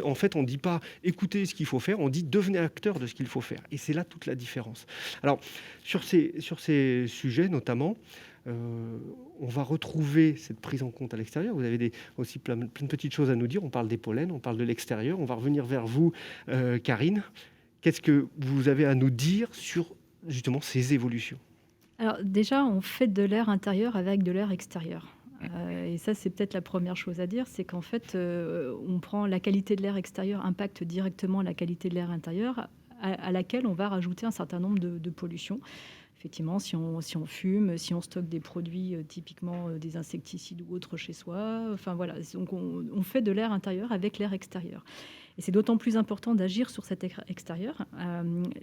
En fait, on ne dit pas écoutez ce qu'il faut faire, on dit devenez acteur de ce qu'il faut faire. Et c'est là toute la différence. Alors, sur ces sujets notamment, on va retrouver cette prise en compte à l'extérieur. Vous avez aussi plein de petites choses à nous dire. On parle des pollens, on parle de l'extérieur. On va revenir vers vous, Karine. Qu'est-ce que vous avez à nous dire sur justement ces évolutions ? Alors déjà, on fait de l'air intérieur avec de l'air extérieur. Et ça, c'est peut-être la première chose à dire, c'est qu'en fait, on prend la qualité de l'air extérieur, impacte directement la qualité de l'air intérieur, à laquelle on va rajouter un certain nombre de pollutions. Effectivement, si on fume, si on stocke des produits, typiquement des insecticides ou autres chez soi, enfin voilà, donc on fait de l'air intérieur avec l'air extérieur. Et c'est d'autant plus important d'agir sur cet air extérieur.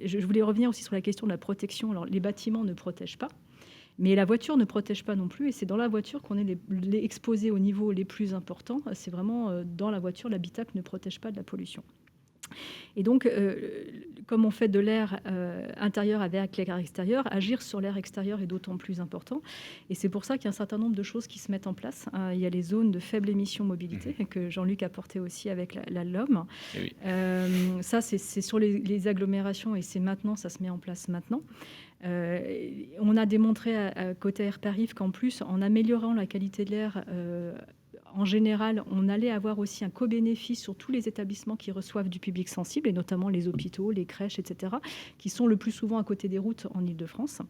Je voulais revenir aussi sur la question de la protection. Alors, les bâtiments ne protègent pas. Mais la voiture ne protège pas non plus, et c'est dans la voiture qu'on est exposé aux niveaux les plus importants. C'est vraiment dans la voiture, l'habitacle ne protège pas de la pollution. Et donc, comme on fait de l'air intérieur avec l'air extérieur, agir sur l'air extérieur est d'autant plus important. Et c'est pour ça qu'il y a un certain nombre de choses qui se mettent en place. Il y a les zones de faible émission mobilité, que Jean-Luc a porté aussi avec la LOM. Oui. Ça, c'est sur les agglomérations, et c'est maintenant, ça se met en place maintenant. On a démontré à côté Air Paris qu'en plus, en améliorant la qualité de l'air, en général, on allait avoir aussi un co-bénéfice sur tous les établissements qui reçoivent du public sensible, et notamment les hôpitaux, les crèches, etc., qui sont le plus souvent à côté des routes en Ile-de-France.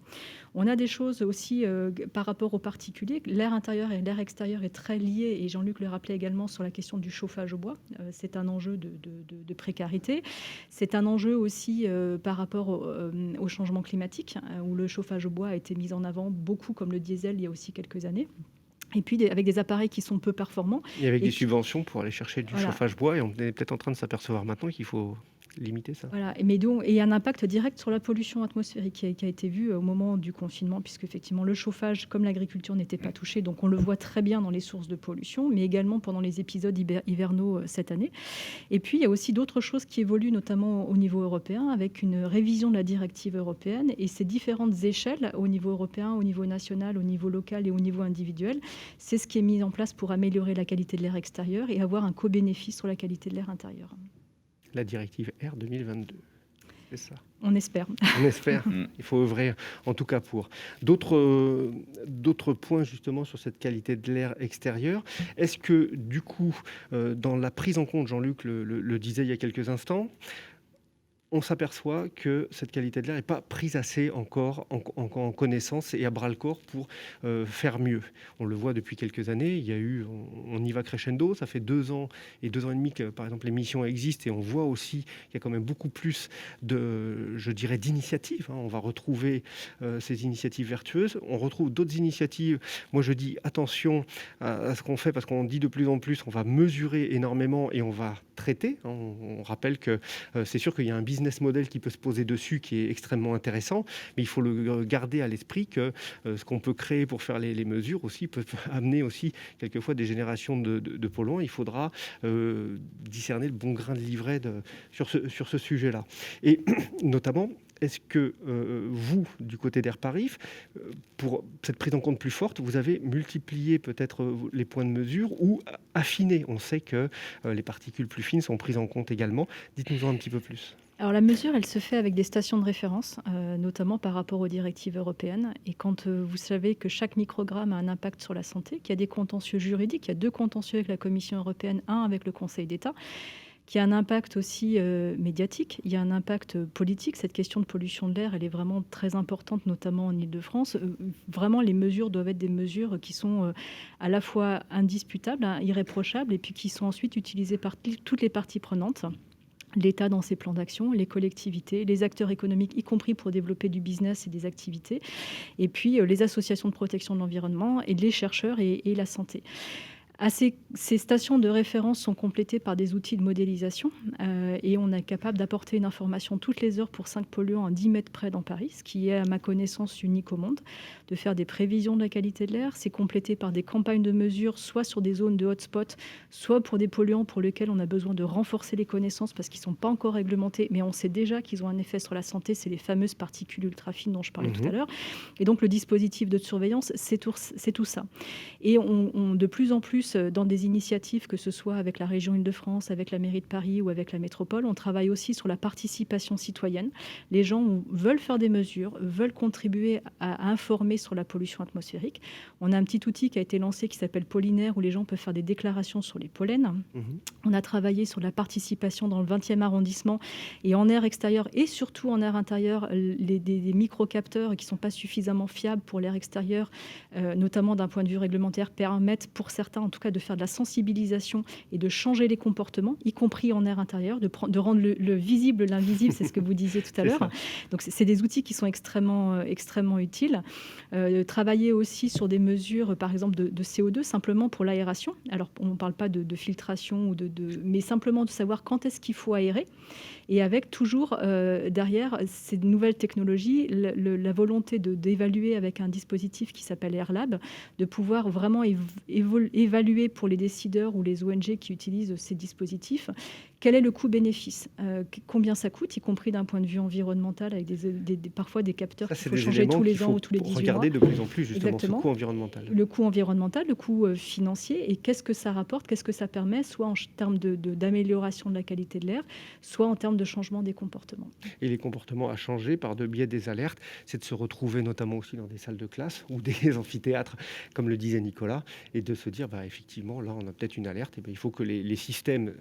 On a des choses aussi par rapport aux particuliers. L'air intérieur et l'air extérieur est très lié, et Jean-Luc le rappelait également sur la question du chauffage au bois. C'est un enjeu de précarité. C'est un enjeu aussi par rapport au changement climatique, où le chauffage au bois a été mis en avant beaucoup, comme le diesel, il y a aussi quelques années. Et puis avec des appareils qui sont peu performants. Et avec des subventions pour aller chercher du chauffage bois, et on est peut-être en train de s'apercevoir maintenant qu'il faut limiter ça. Voilà, mais donc, il y a un impact direct sur la pollution atmosphérique qui a été vu au moment du confinement, puisque effectivement le chauffage, comme l'agriculture, n'était pas touché, donc on le voit très bien dans les sources de pollution, mais également pendant les épisodes hivernaux cette année. Et puis il y a aussi d'autres choses qui évoluent, notamment au niveau européen, avec une révision de la directive européenne, et ces différentes échelles au niveau européen, au niveau national, au niveau local et au niveau individuel, c'est ce qui est mis en place pour améliorer la qualité de l'air extérieur et avoir un co-bénéfice sur la qualité de l'air intérieur. La directive R 2022, c'est ça. On espère. On espère. Il faut œuvrer, en tout cas, pour. D'autres points, justement, sur cette qualité de l'air extérieur. Est-ce que, du coup, dans la prise en compte, Jean-Luc le disait il y a quelques instants, on s'aperçoit que cette qualité de l'air n'est pas prise assez encore en connaissance et à bras-le-corps pour faire mieux. On le voit depuis quelques années, on y va crescendo, ça fait 2 ans et 2 ans et demi que, par exemple, l'émission existe et on voit aussi qu'il y a quand même beaucoup plus d'initiatives. On va retrouver ces initiatives vertueuses, on retrouve d'autres initiatives. Moi, je dis attention à ce qu'on fait parce qu'on dit de plus en plus, on va mesurer énormément et on va traiter. On rappelle que c'est sûr qu'il y a un business model qui peut se poser dessus, qui est extrêmement intéressant, mais il faut le garder à l'esprit que ce qu'on peut créer pour faire les mesures aussi peut amener aussi quelquefois des générations de polluants. Il faudra discerner le bon grain de livret sur ce sujet-là. Et notamment, est-ce que vous, du côté d'Airparif, pour cette prise en compte plus forte, vous avez multiplié peut-être les points de mesure ou affiné? On sait que les particules plus fines sont prises en compte également. Dites-nous-en un petit peu plus. Alors la mesure, elle se fait avec des stations de référence, notamment par rapport aux directives européennes. Et quand vous savez que chaque microgramme a un impact sur la santé, qu'il y a des contentieux juridiques, il y a 2 contentieux avec la Commission européenne, un avec le Conseil d'État, qui a un impact aussi médiatique, il y a un impact politique. Cette question de pollution de l'air, elle est vraiment très importante, notamment en Île-de-France. Vraiment, les mesures doivent être des mesures qui sont à la fois indisputables, irréprochables, et puis qui sont ensuite utilisées par toutes les parties prenantes. L'État dans ses plans d'action, les collectivités, les acteurs économiques, y compris pour développer du business et des activités, et puis les associations de protection de l'environnement et les chercheurs et la santé. Ces stations de référence sont complétées par des outils de modélisation et on est capable d'apporter une information toutes les heures pour 5 polluants à 10 mètres près dans Paris, ce qui est à ma connaissance unique au monde, de faire des prévisions de la qualité de l'air. C'est complété par des campagnes de mesure, soit sur des zones de hotspot, soit pour des polluants pour lesquels on a besoin de renforcer les connaissances parce qu'ils ne sont pas encore réglementés, mais on sait déjà qu'ils ont un effet sur la santé, c'est les fameuses particules ultra fines dont je parlais tout à l'heure. Et donc le dispositif de surveillance, c'est tout ça. Et on de plus en plus dans des initiatives, que ce soit avec la région Île-de-France, avec la mairie de Paris ou avec la métropole, on travaille aussi sur la participation citoyenne. Les gens veulent faire des mesures, veulent contribuer à informer sur la pollution atmosphérique. On a un petit outil qui a été lancé qui s'appelle Pollinaire, où les gens peuvent faire des déclarations sur les pollens. On a travaillé sur la participation dans le 20e arrondissement et en air extérieur et surtout en air intérieur, des micro-capteurs qui ne sont pas suffisamment fiables pour l'air extérieur, notamment d'un point de vue réglementaire, permettent pour certains en tout cas de faire de la sensibilisation et de changer les comportements, y compris en air intérieur, de rendre le visible l'invisible, c'est ce que vous disiez tout à l'heure. Donc c'est des outils qui sont extrêmement utiles. Travailler aussi sur des mesures, par exemple de CO2, simplement pour l'aération. Alors on ne parle pas de filtration, mais simplement de savoir quand est-ce qu'il faut aérer. Et avec toujours derrière ces nouvelles technologies, la volonté d'évaluer avec un dispositif qui s'appelle AirLab, de pouvoir vraiment évaluer pour les décideurs ou les ONG qui utilisent ces dispositifs, quel est le coût-bénéfice, combien ça coûte, y compris d'un point de vue environnemental, avec parfois des capteurs qu'il faut changer tous les ans ou tous les 18 mois. Regarder de plus en plus justement ce coût environnemental. Le coût environnemental, le coût financier, et qu'est-ce que ça rapporte, qu'est-ce que ça permet, soit en termes d'amélioration de la qualité de l'air, soit en termes de changement des comportements. Et les comportements à changer par le biais des alertes, c'est de se retrouver notamment aussi dans des salles de classe ou des amphithéâtres, comme le disait Nicolas, et de se dire, effectivement, là, on a peut-être une alerte, et il faut que les systèmes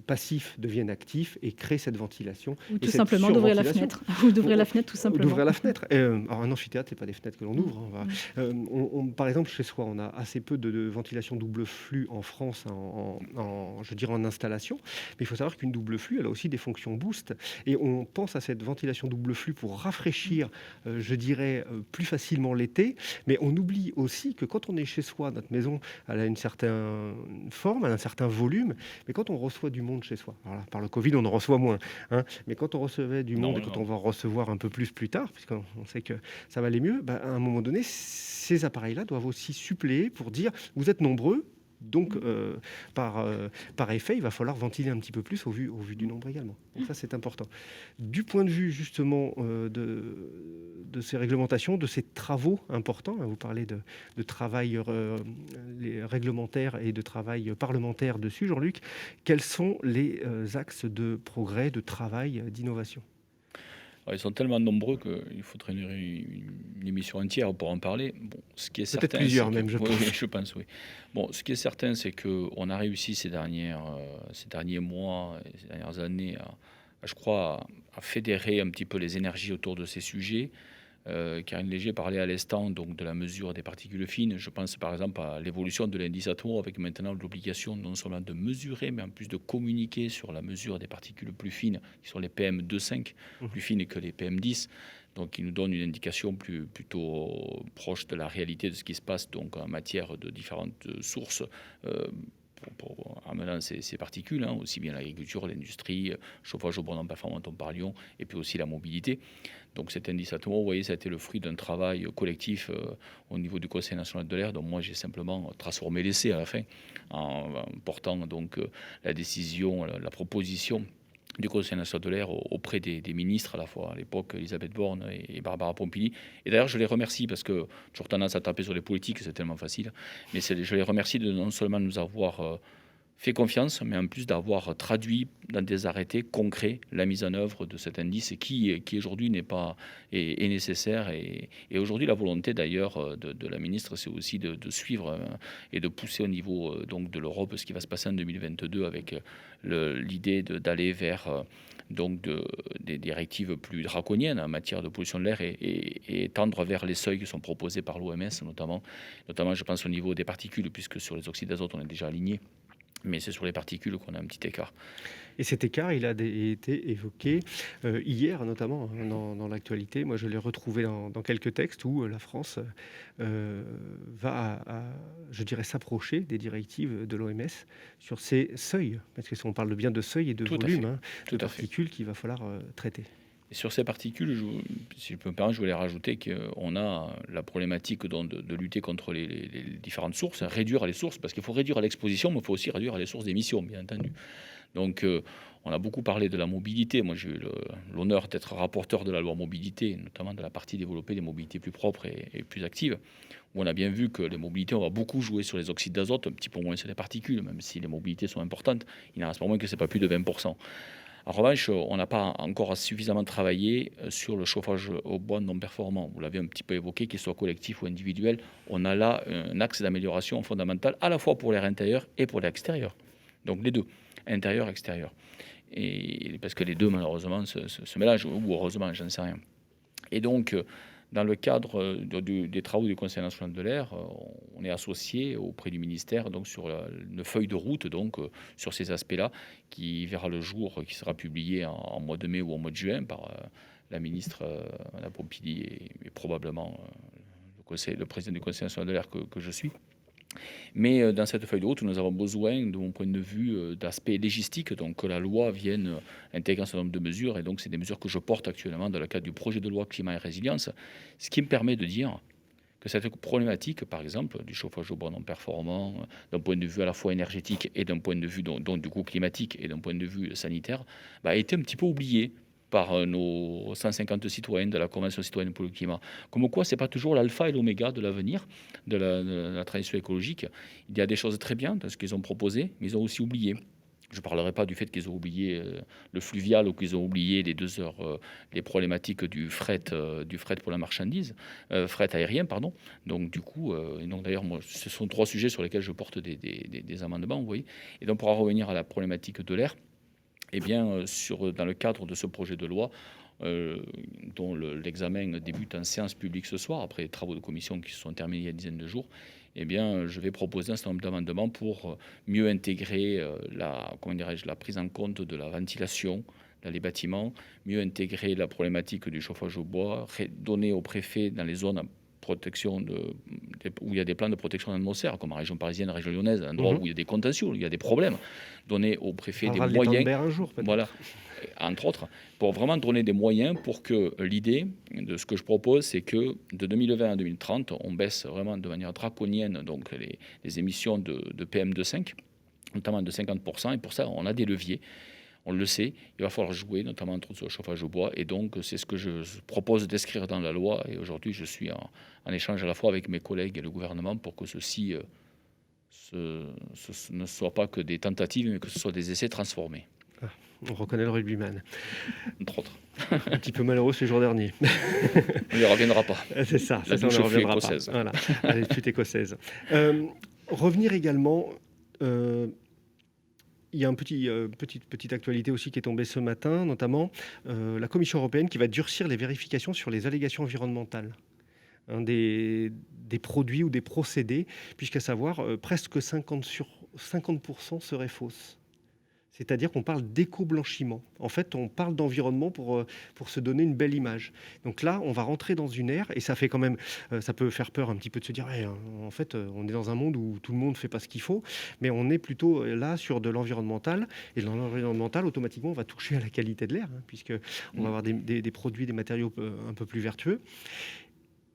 passifs deviennent actifs et créent cette ventilation. Ou tout simplement d'ouvrir la fenêtre. Ou d'ouvrir la fenêtre, tout simplement. D'ouvrir la fenêtre. Alors, un amphithéâtre, ce n'est pas des fenêtres que l'on ouvre. Par exemple, chez soi, on a assez peu de ventilation double flux en France, en installation. Mais il faut savoir qu'une double flux, elle a aussi des fonctions boost. Et on pense à cette ventilation double flux pour rafraîchir, plus facilement l'été. Mais on oublie aussi que quand on est chez soi, notre maison, elle a une certaine forme, elle a un certain volume. Mais quand on reçoit du monde chez soi, alors là, par le Covid, on en reçoit moins. Mais quand on recevait du monde et quand on va en recevoir un peu plus tard, puisqu'on sait que ça va aller mieux, à un moment donné, ces appareils-là doivent aussi suppléer pour dire vous êtes nombreux. Donc, par effet, il va falloir ventiler un petit peu plus au vu du nombre également. Donc ça, c'est important. Du point de vue, justement, de ces réglementations, de ces travaux importants, vous parlez de travail réglementaire et de travail parlementaire dessus, Jean-Luc, quels sont les axes de progrès, de travail, d'innovation ? Ils sont tellement nombreux qu'il faudrait une émission entière pour en parler. Bon, ce qui est certain, peut-être plusieurs même, je pense. Oui, je pense, oui. Bon, ce qui est certain, c'est qu'on a réussi ces derniers mois, ces dernières années je crois, à fédérer un petit peu les énergies autour de ces sujets. Karine Léger parlait à l'instant donc de la mesure des particules fines. Je pense par exemple à l'évolution de l'indice Atmo avec maintenant l'obligation non seulement de mesurer, mais en plus de communiquer sur la mesure des particules plus fines, qui sont les PM2,5, plus fines que les PM10. Donc, qui nous donne une indication plutôt proche de la réalité de ce qui se passe donc, en matière de différentes sources pour amener ces particules, aussi bien l'agriculture, l'industrie, chauffage au bois non performant dont parlions, et puis aussi la mobilité. Donc cet indice Atmo, vous voyez, ça a été le fruit d'un travail collectif au niveau du Conseil national de l'air, dont moi j'ai simplement transformé l'essai à la fin, en portant donc la décision, la proposition du Conseil national de l'air auprès des ministres, à la fois à l'époque Elisabeth Borne et Barbara Pompili. Et d'ailleurs, je les remercie parce que toujours tendance à taper sur les politiques, c'est tellement facile. Mais je les remercie de non seulement nous avoir fait confiance, mais en plus d'avoir traduit dans des arrêtés concrets la mise en œuvre de cet indice qui aujourd'hui est nécessaire. Et aujourd'hui, la volonté d'ailleurs de la ministre, c'est aussi de suivre et de pousser au niveau donc de l'Europe ce qui va se passer en 2022 avec l'idée d'aller vers des directives plus draconiennes en matière de pollution de l'air et tendre vers les seuils qui sont proposés par l'OMS, notamment je pense au niveau des particules, puisque sur les oxydes d'azote, on est déjà aligné. Mais c'est sur les particules qu'on a un petit écart. Et cet écart, il a été évoqué hier, notamment dans l'actualité. Moi, je l'ai retrouvé dans quelques textes où la France va, je dirais, s'approcher des directives de l'OMS sur ces seuils. Parce qu'on parle bien de seuil et de volume de particules qu'il va falloir traiter. Et sur ces particules, si je peux me permettre, je voulais rajouter qu'on a la problématique de lutter contre les différentes sources, réduire les sources, parce qu'il faut réduire l'exposition, mais il faut aussi réduire les sources d'émissions, bien entendu. Donc, on a beaucoup parlé de la mobilité. Moi, j'ai eu l'honneur d'être rapporteur de la loi mobilité, notamment de la partie développée des mobilités plus propres et plus actives, où on a bien vu que les mobilités, on va beaucoup jouer sur les oxydes d'azote, un petit peu moins sur les particules, même si les mobilités sont importantes. Il n'en reste pas moins que ce n'est pas plus de 20%. En revanche, on n'a pas encore suffisamment travaillé sur le chauffage au bois non performant. Vous l'avez un petit peu évoqué, qu'il soit collectif ou individuel. On a là un axe d'amélioration fondamental, à la fois pour l'air intérieur et pour l'air extérieur. Donc les deux, intérieur, extérieur. Et parce que les deux, malheureusement, se mélangent, ou heureusement, j'en sais rien. Et donc, dans le cadre des travaux du Conseil national de l'air, on est associé auprès du ministère donc, sur une feuille de route donc, sur ces aspects-là qui verra le jour, qui sera publié en mois de mai ou en mois de juin par la ministre Mme Pompili et probablement le président du Conseil national de l'air que je suis. Mais dans cette feuille de route, nous avons besoin, de mon point de vue, d'aspects légistiques, donc que la loi vienne intégrer un certain nombre de mesures. Et donc, c'est des mesures que je porte actuellement dans le cadre du projet de loi climat et résilience, ce qui me permet de dire que cette problématique, par exemple, du chauffage au bois non performant, d'un point de vue à la fois énergétique et d'un point de vue donc, du coup climatique et d'un point de vue sanitaire, a été un petit peu oubliée par nos 150 citoyens de la Convention citoyenne pour le climat. Comme quoi, ce n'est pas toujours l'alpha et l'oméga de l'avenir de la transition écologique. Il y a des choses très bien dans ce qu'ils ont proposé, mais ils ont aussi oublié. Je ne parlerai pas du fait qu'ils ont oublié le fluvial ou qu'ils ont oublié les 2 heures, les problématiques du fret pour la marchandise, fret aérien, pardon. Donc, du coup, d'ailleurs, moi, ce sont 3 sujets sur lesquels je porte des amendements, vous voyez. Et donc, pour en revenir à la problématique de l'air, eh bien, dans le cadre de ce projet de loi, dont l'examen débute en séance publique ce soir, après les travaux de commission qui se sont terminés il y a une dizaine de jours, eh bien, je vais proposer un certain nombre d'amendements pour mieux intégrer la prise en compte de la ventilation dans les bâtiments, mieux intégrer la problématique du chauffage au bois, donner aux préfets dans les zones protection où il y a des plans de protection de l'atmosphère, comme en région parisienne, région lyonnaise, un endroit où il y a des contentieux, où il y a des problèmes, donner aux préfets des moyens, un jour, voilà, entre autres, pour vraiment donner des moyens pour que l'idée de ce que je propose, c'est que de 2020 à 2030, on baisse vraiment de manière draconienne donc les émissions de PM2,5, notamment de 50%, et pour ça, on a des leviers. On le sait, il va falloir jouer, notamment entre autres sur le chauffage au bois. Et donc, c'est ce que je propose d'inscrire dans la loi. Et aujourd'hui, je suis en échange à la fois avec mes collègues et le gouvernement pour que ceci ne soit pas que des tentatives, mais que ce soit des essais transformés. Ah, on reconnaît le rugbyman. Entre autres. Un petit peu malheureux ce jour dernier. On n'y reviendra pas. C'est ça. La douche on fut écossaise. Voilà, la flûte écossaise. Revenir également... il y a une petite actualité aussi qui est tombée ce matin, notamment la Commission européenne qui va durcir les vérifications sur les allégations environnementales des produits ou des procédés, puisqu'à savoir, presque 50% seraient fausses. C'est-à-dire qu'on parle d'éco-blanchiment. En fait, on parle d'environnement pour se donner une belle image. Donc là, on va rentrer dans une ère, et ça fait quand même, ça peut faire peur un petit peu de se dire, ouais, en fait, on est dans un monde où tout le monde ne fait pas ce qu'il faut, mais on est plutôt là sur de l'environnemental, et dans l'environnemental, automatiquement, on va toucher à la qualité de l'air, puisqu'on va avoir des produits, des matériaux un peu plus vertueux.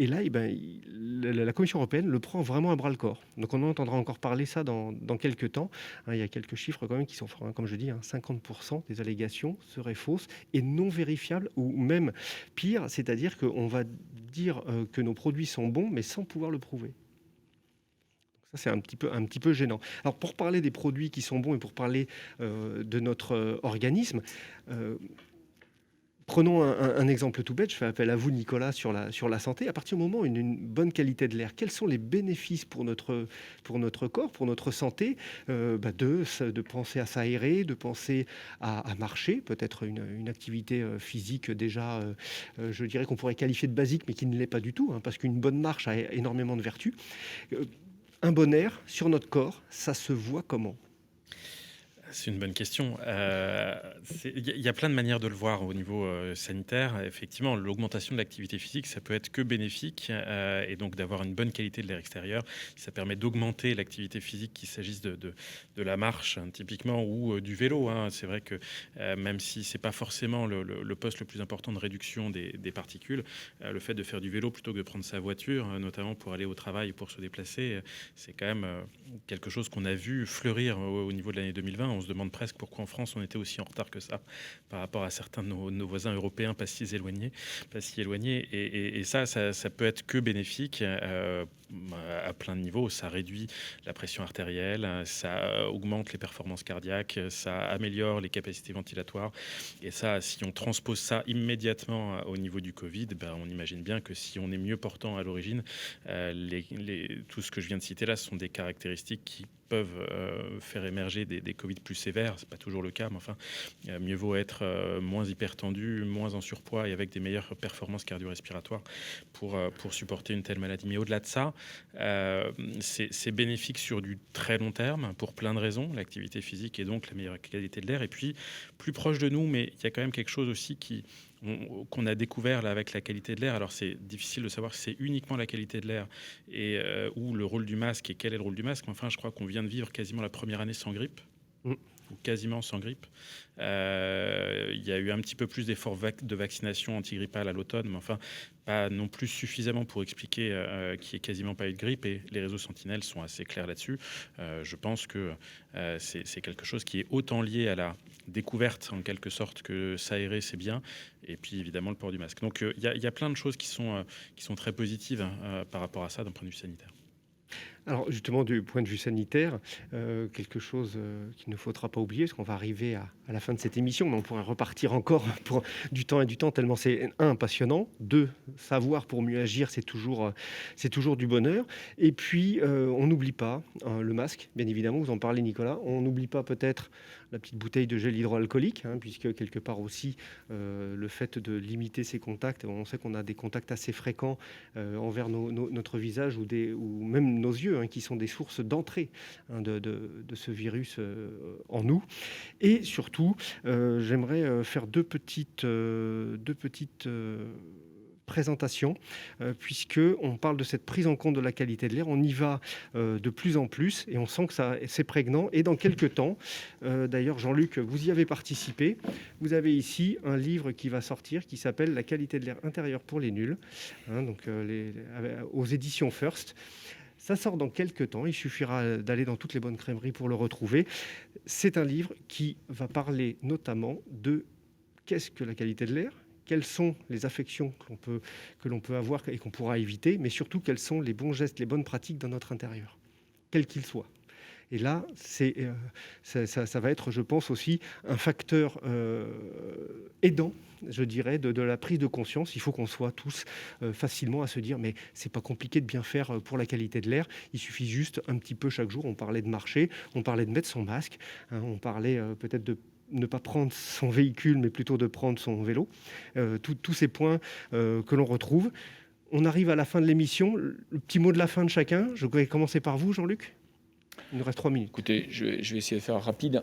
Et là, la Commission européenne le prend vraiment à bras-le-corps. Donc on en entendra encore parler ça dans quelques temps. Il y a quelques chiffres quand même qui sont forts. Comme je dis, 50% des allégations seraient fausses et non vérifiables, ou même pire, c'est-à-dire qu'on va dire que nos produits sont bons, mais sans pouvoir le prouver. Ça, c'est un petit peu gênant. Alors, pour parler des produits qui sont bons et pour parler de notre organisme, prenons un exemple tout bête, je fais appel à vous, Nicolas, sur la santé. À partir du moment où une bonne qualité de l'air, quels sont les bénéfices pour notre corps, pour notre santé, de penser à s'aérer, de penser à marcher, peut-être une activité physique déjà, je dirais qu'on pourrait qualifier de basique, mais qui ne l'est pas du tout, parce qu'une bonne marche a énormément de vertus. Un bon air sur notre corps, ça se voit comment ? C'est une bonne question. Il y a plein de manières de le voir au niveau sanitaire. Effectivement, l'augmentation de l'activité physique, ça peut être que bénéfique, et donc d'avoir une bonne qualité de l'air extérieur. Ça permet d'augmenter l'activité physique, qu'il s'agisse de la marche, typiquement, ou du vélo. C'est vrai que même si c'est pas forcément le poste le plus important de réduction des particules, le fait de faire du vélo plutôt que de prendre sa voiture, notamment pour aller au travail ou pour se déplacer, c'est quand même quelque chose qu'on a vu fleurir au niveau de l'année 2020. On se demande presque pourquoi en France on était aussi en retard que ça par rapport à certains de nos voisins européens pas si éloignés. Et ça peut être que bénéfique à plein de niveaux. Ça réduit la pression artérielle, ça augmente les performances cardiaques, ça améliore les capacités ventilatoires. Et ça, si on transpose ça immédiatement au niveau du Covid, on imagine bien que si on est mieux portant à l'origine, tout ce que je viens de citer là, ce sont des caractéristiques qui peuvent faire émerger des Covid plus sévères. C'est pas toujours le cas, mais enfin, mieux vaut être moins hypertendu, moins en surpoids et avec des meilleures performances cardio-respiratoires pour supporter une telle maladie. Mais au-delà de ça, c'est bénéfique sur du très long terme pour plein de raisons, l'activité physique et donc la meilleure qualité de l'air. Et puis, plus proche de nous, mais il y a quand même quelque chose aussi qu'on a découvert là avec la qualité de l'air. Alors c'est difficile de savoir si c'est uniquement la qualité de l'air et ou le rôle du masque et quel est le rôle du masque. Enfin, je crois qu'on vient de vivre quasiment la première année sans grippe. Ou quasiment sans grippe. Il y a eu un petit peu plus d'efforts de vaccination antigrippale à l'automne, mais enfin, pas non plus suffisamment pour expliquer qu'il n'y ait quasiment pas eu de grippe, et les réseaux sentinelles sont assez clairs là-dessus. Je pense que c'est quelque chose qui est autant lié à la découverte, en quelque sorte, que s'aérer, c'est bien, et puis évidemment le port du masque. Donc il y a plein de choses qui sont très positives par rapport à ça d'un point de vue sanitaire. Alors justement, du point de vue sanitaire, quelque chose qu'il ne faudra pas oublier, parce qu'on va arriver à la fin de cette émission, mais on pourrait repartir encore pour du temps et du temps, tellement c'est passionnant, 2, savoir pour mieux agir, c'est toujours du bonheur. Et puis, on n'oublie pas le masque, bien évidemment, vous en parlez Nicolas, on n'oublie pas peut-être la petite bouteille de gel hydroalcoolique, puisque quelque part aussi, le fait de limiter ses contacts, on sait qu'on a des contacts assez fréquents envers notre visage ou même nos yeux, qui sont des sources d'entrée de ce virus en nous. Et surtout, j'aimerais faire deux petites présentation, puisque on parle de cette prise en compte de la qualité de l'air. On y va de plus en plus et on sent que c'est prégnant. Et dans quelques temps, d'ailleurs, Jean-Luc, vous y avez participé. Vous avez ici un livre qui va sortir qui s'appelle « La qualité de l'air intérieur pour les nuls », aux éditions First. Ça sort dans quelques temps, il suffira d'aller dans toutes les bonnes crèmeries pour le retrouver. C'est un livre qui va parler notamment de qu'est-ce que la qualité de l'air, quelles sont les affections que l'on peut avoir et qu'on pourra éviter, mais surtout quels sont les bons gestes, les bonnes pratiques dans notre intérieur, quels qu'ils soient. Et là, ça va être, je pense, aussi un facteur aidant, je dirais, de la prise de conscience. Il faut qu'on soit tous facilement à se dire, mais c'est pas compliqué de bien faire pour la qualité de l'air. Il suffit juste un petit peu chaque jour. On parlait de marcher, on parlait de mettre son masque, hein, on parlait peut-être de ne pas prendre son véhicule, mais plutôt de prendre son vélo. Tous ces points que l'on retrouve. On arrive à la fin de l'émission. Le petit mot de la fin de chacun. Je vais commencer par vous, Jean-Luc. Il nous reste 3 minutes. Écoutez, je vais essayer de faire rapide.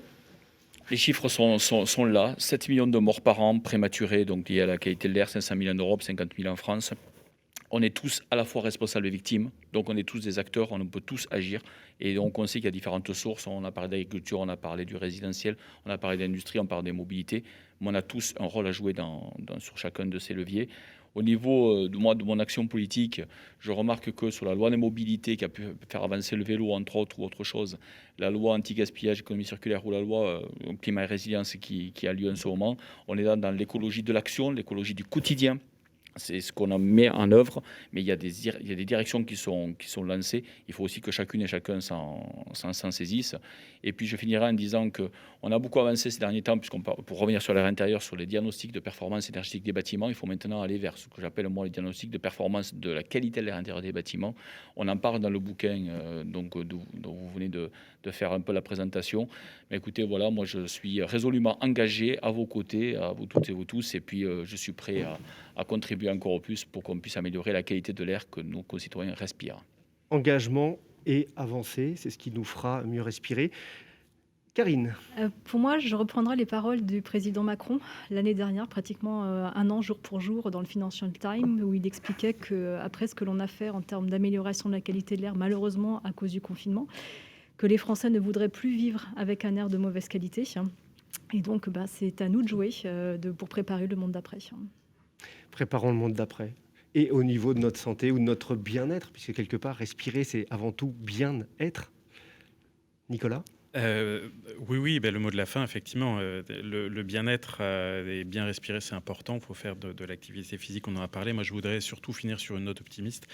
Les chiffres sont là. 7 millions de morts par an prématurés, donc liés à la qualité de l'air, 500 000 en Europe, 50 000 en France. On est tous à la fois responsables et victimes, donc on est tous des acteurs, on peut tous agir. Et donc on sait qu'il y a différentes sources. On a parlé d'agriculture, on a parlé du résidentiel, on a parlé d'industrie, on parle des mobilités. Mais on a tous un rôle à jouer sur chacun de ces leviers. Au niveau de mon action politique, je remarque que sur la loi des mobilités qui a pu faire avancer le vélo, entre autres, ou autre chose, la loi anti-gaspillage, économie circulaire ou la loi climat et résilience qui a lieu en ce moment, on est dans l'écologie de l'action, l'écologie du quotidien. C'est ce qu'on met en œuvre, mais il y a des directions qui sont lancées. Il faut aussi que chacune et chacun s'en saisisse. Et puis je finirai en disant qu'on a beaucoup avancé ces derniers temps, pour revenir sur l'air intérieur, sur les diagnostics de performance énergétique des bâtiments. Il faut maintenant aller vers ce que j'appelle moi les diagnostics de performance de la qualité de l'air intérieur des bâtiments. On en parle dans le bouquin dont vous venez de faire un peu la présentation. Mais écoutez, voilà, moi je suis résolument engagé à vos côtés, à vous toutes et vous tous, et puis je suis prêt à contribuer encore plus pour qu'on puisse améliorer la qualité de l'air que nos concitoyens respirent. Engagement et avancer, c'est ce qui nous fera mieux respirer. Karine. Pour moi, je reprendrai les paroles du président Macron l'année dernière, pratiquement un an jour pour jour dans le Financial Times, où il expliquait qu'après ce que l'on a fait en termes d'amélioration de la qualité de l'air, malheureusement à cause du confinement, que les Français ne voudraient plus vivre avec un air de mauvaise qualité. Et donc, c'est à nous de jouer pour préparer le monde d'après. Préparons le monde d'après. Et au niveau de notre santé ou de notre bien-être, puisque quelque part, respirer, c'est avant tout bien-être. Nicolas ? Oui, le mot de la fin, effectivement, le bien-être et bien respirer, c'est important. Il faut faire de l'activité physique, on en a parlé. Moi, je voudrais surtout finir sur une note optimiste,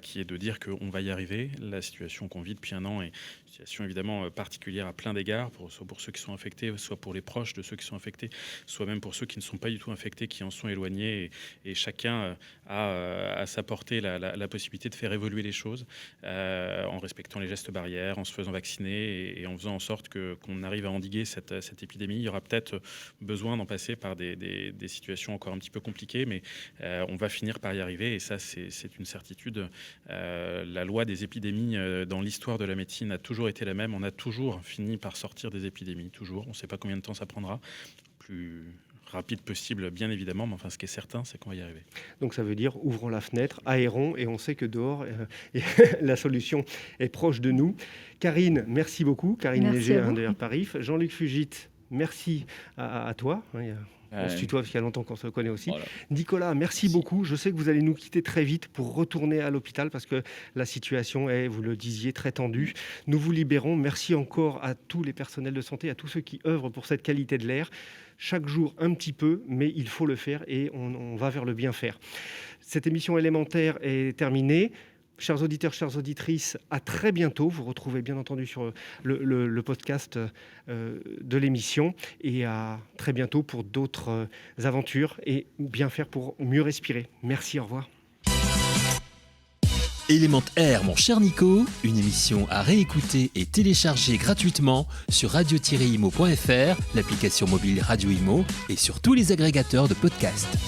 qui est de dire qu'on va y arriver. La situation qu'on vit depuis un an est une situation évidemment particulière à plein d'égards, soit pour ceux qui sont infectés, soit pour les proches de ceux qui sont infectés, soit même pour ceux qui ne sont pas du tout infectés, qui en sont éloignés. Et chacun a à sa portée la possibilité de faire évoluer les choses en respectant les gestes barrières, en se faisant vacciner et en faisant en sorte qu'on arrive à endiguer cette épidémie. Il y aura peut-être besoin d'en passer par des situations encore un petit peu compliquées, mais on va finir par y arriver, et ça, c'est une certitude. La loi des épidémies dans l'histoire de la médecine a toujours été la même. On a toujours fini par sortir des épidémies, toujours. On ne sait pas combien de temps ça prendra. Plus rapide possible, bien évidemment, mais enfin, ce qui est certain, c'est qu'on va y arriver. Donc ça veut dire ouvrons la fenêtre, aérons, et on sait que dehors, la solution est proche de nous. Karine, merci beaucoup. Karine Léger de Air Paris. Jean-Luc Fugit, merci à toi. On se tutoie parce qu'il y a longtemps qu'on se connaît aussi. Voilà. Nicolas, merci beaucoup. Je sais que vous allez nous quitter très vite pour retourner à l'hôpital parce que la situation est, vous le disiez, très tendue. Nous vous libérons. Merci encore à tous les personnels de santé, à tous ceux qui œuvrent pour cette qualité de l'air. Chaque jour un petit peu, mais il faut le faire et on va vers le bien faire. Cette émission élémentaire est terminée. Chers auditeurs, chères auditrices, à très bientôt. Vous retrouvez bien entendu sur le podcast de l'émission. Et à très bientôt pour d'autres aventures et bien faire pour mieux respirer. Merci, au revoir. Element Air, mon cher Nico, une émission à réécouter et télécharger gratuitement sur radio-imo.fr, l'application mobile Radio Imo et sur tous les agrégateurs de podcasts.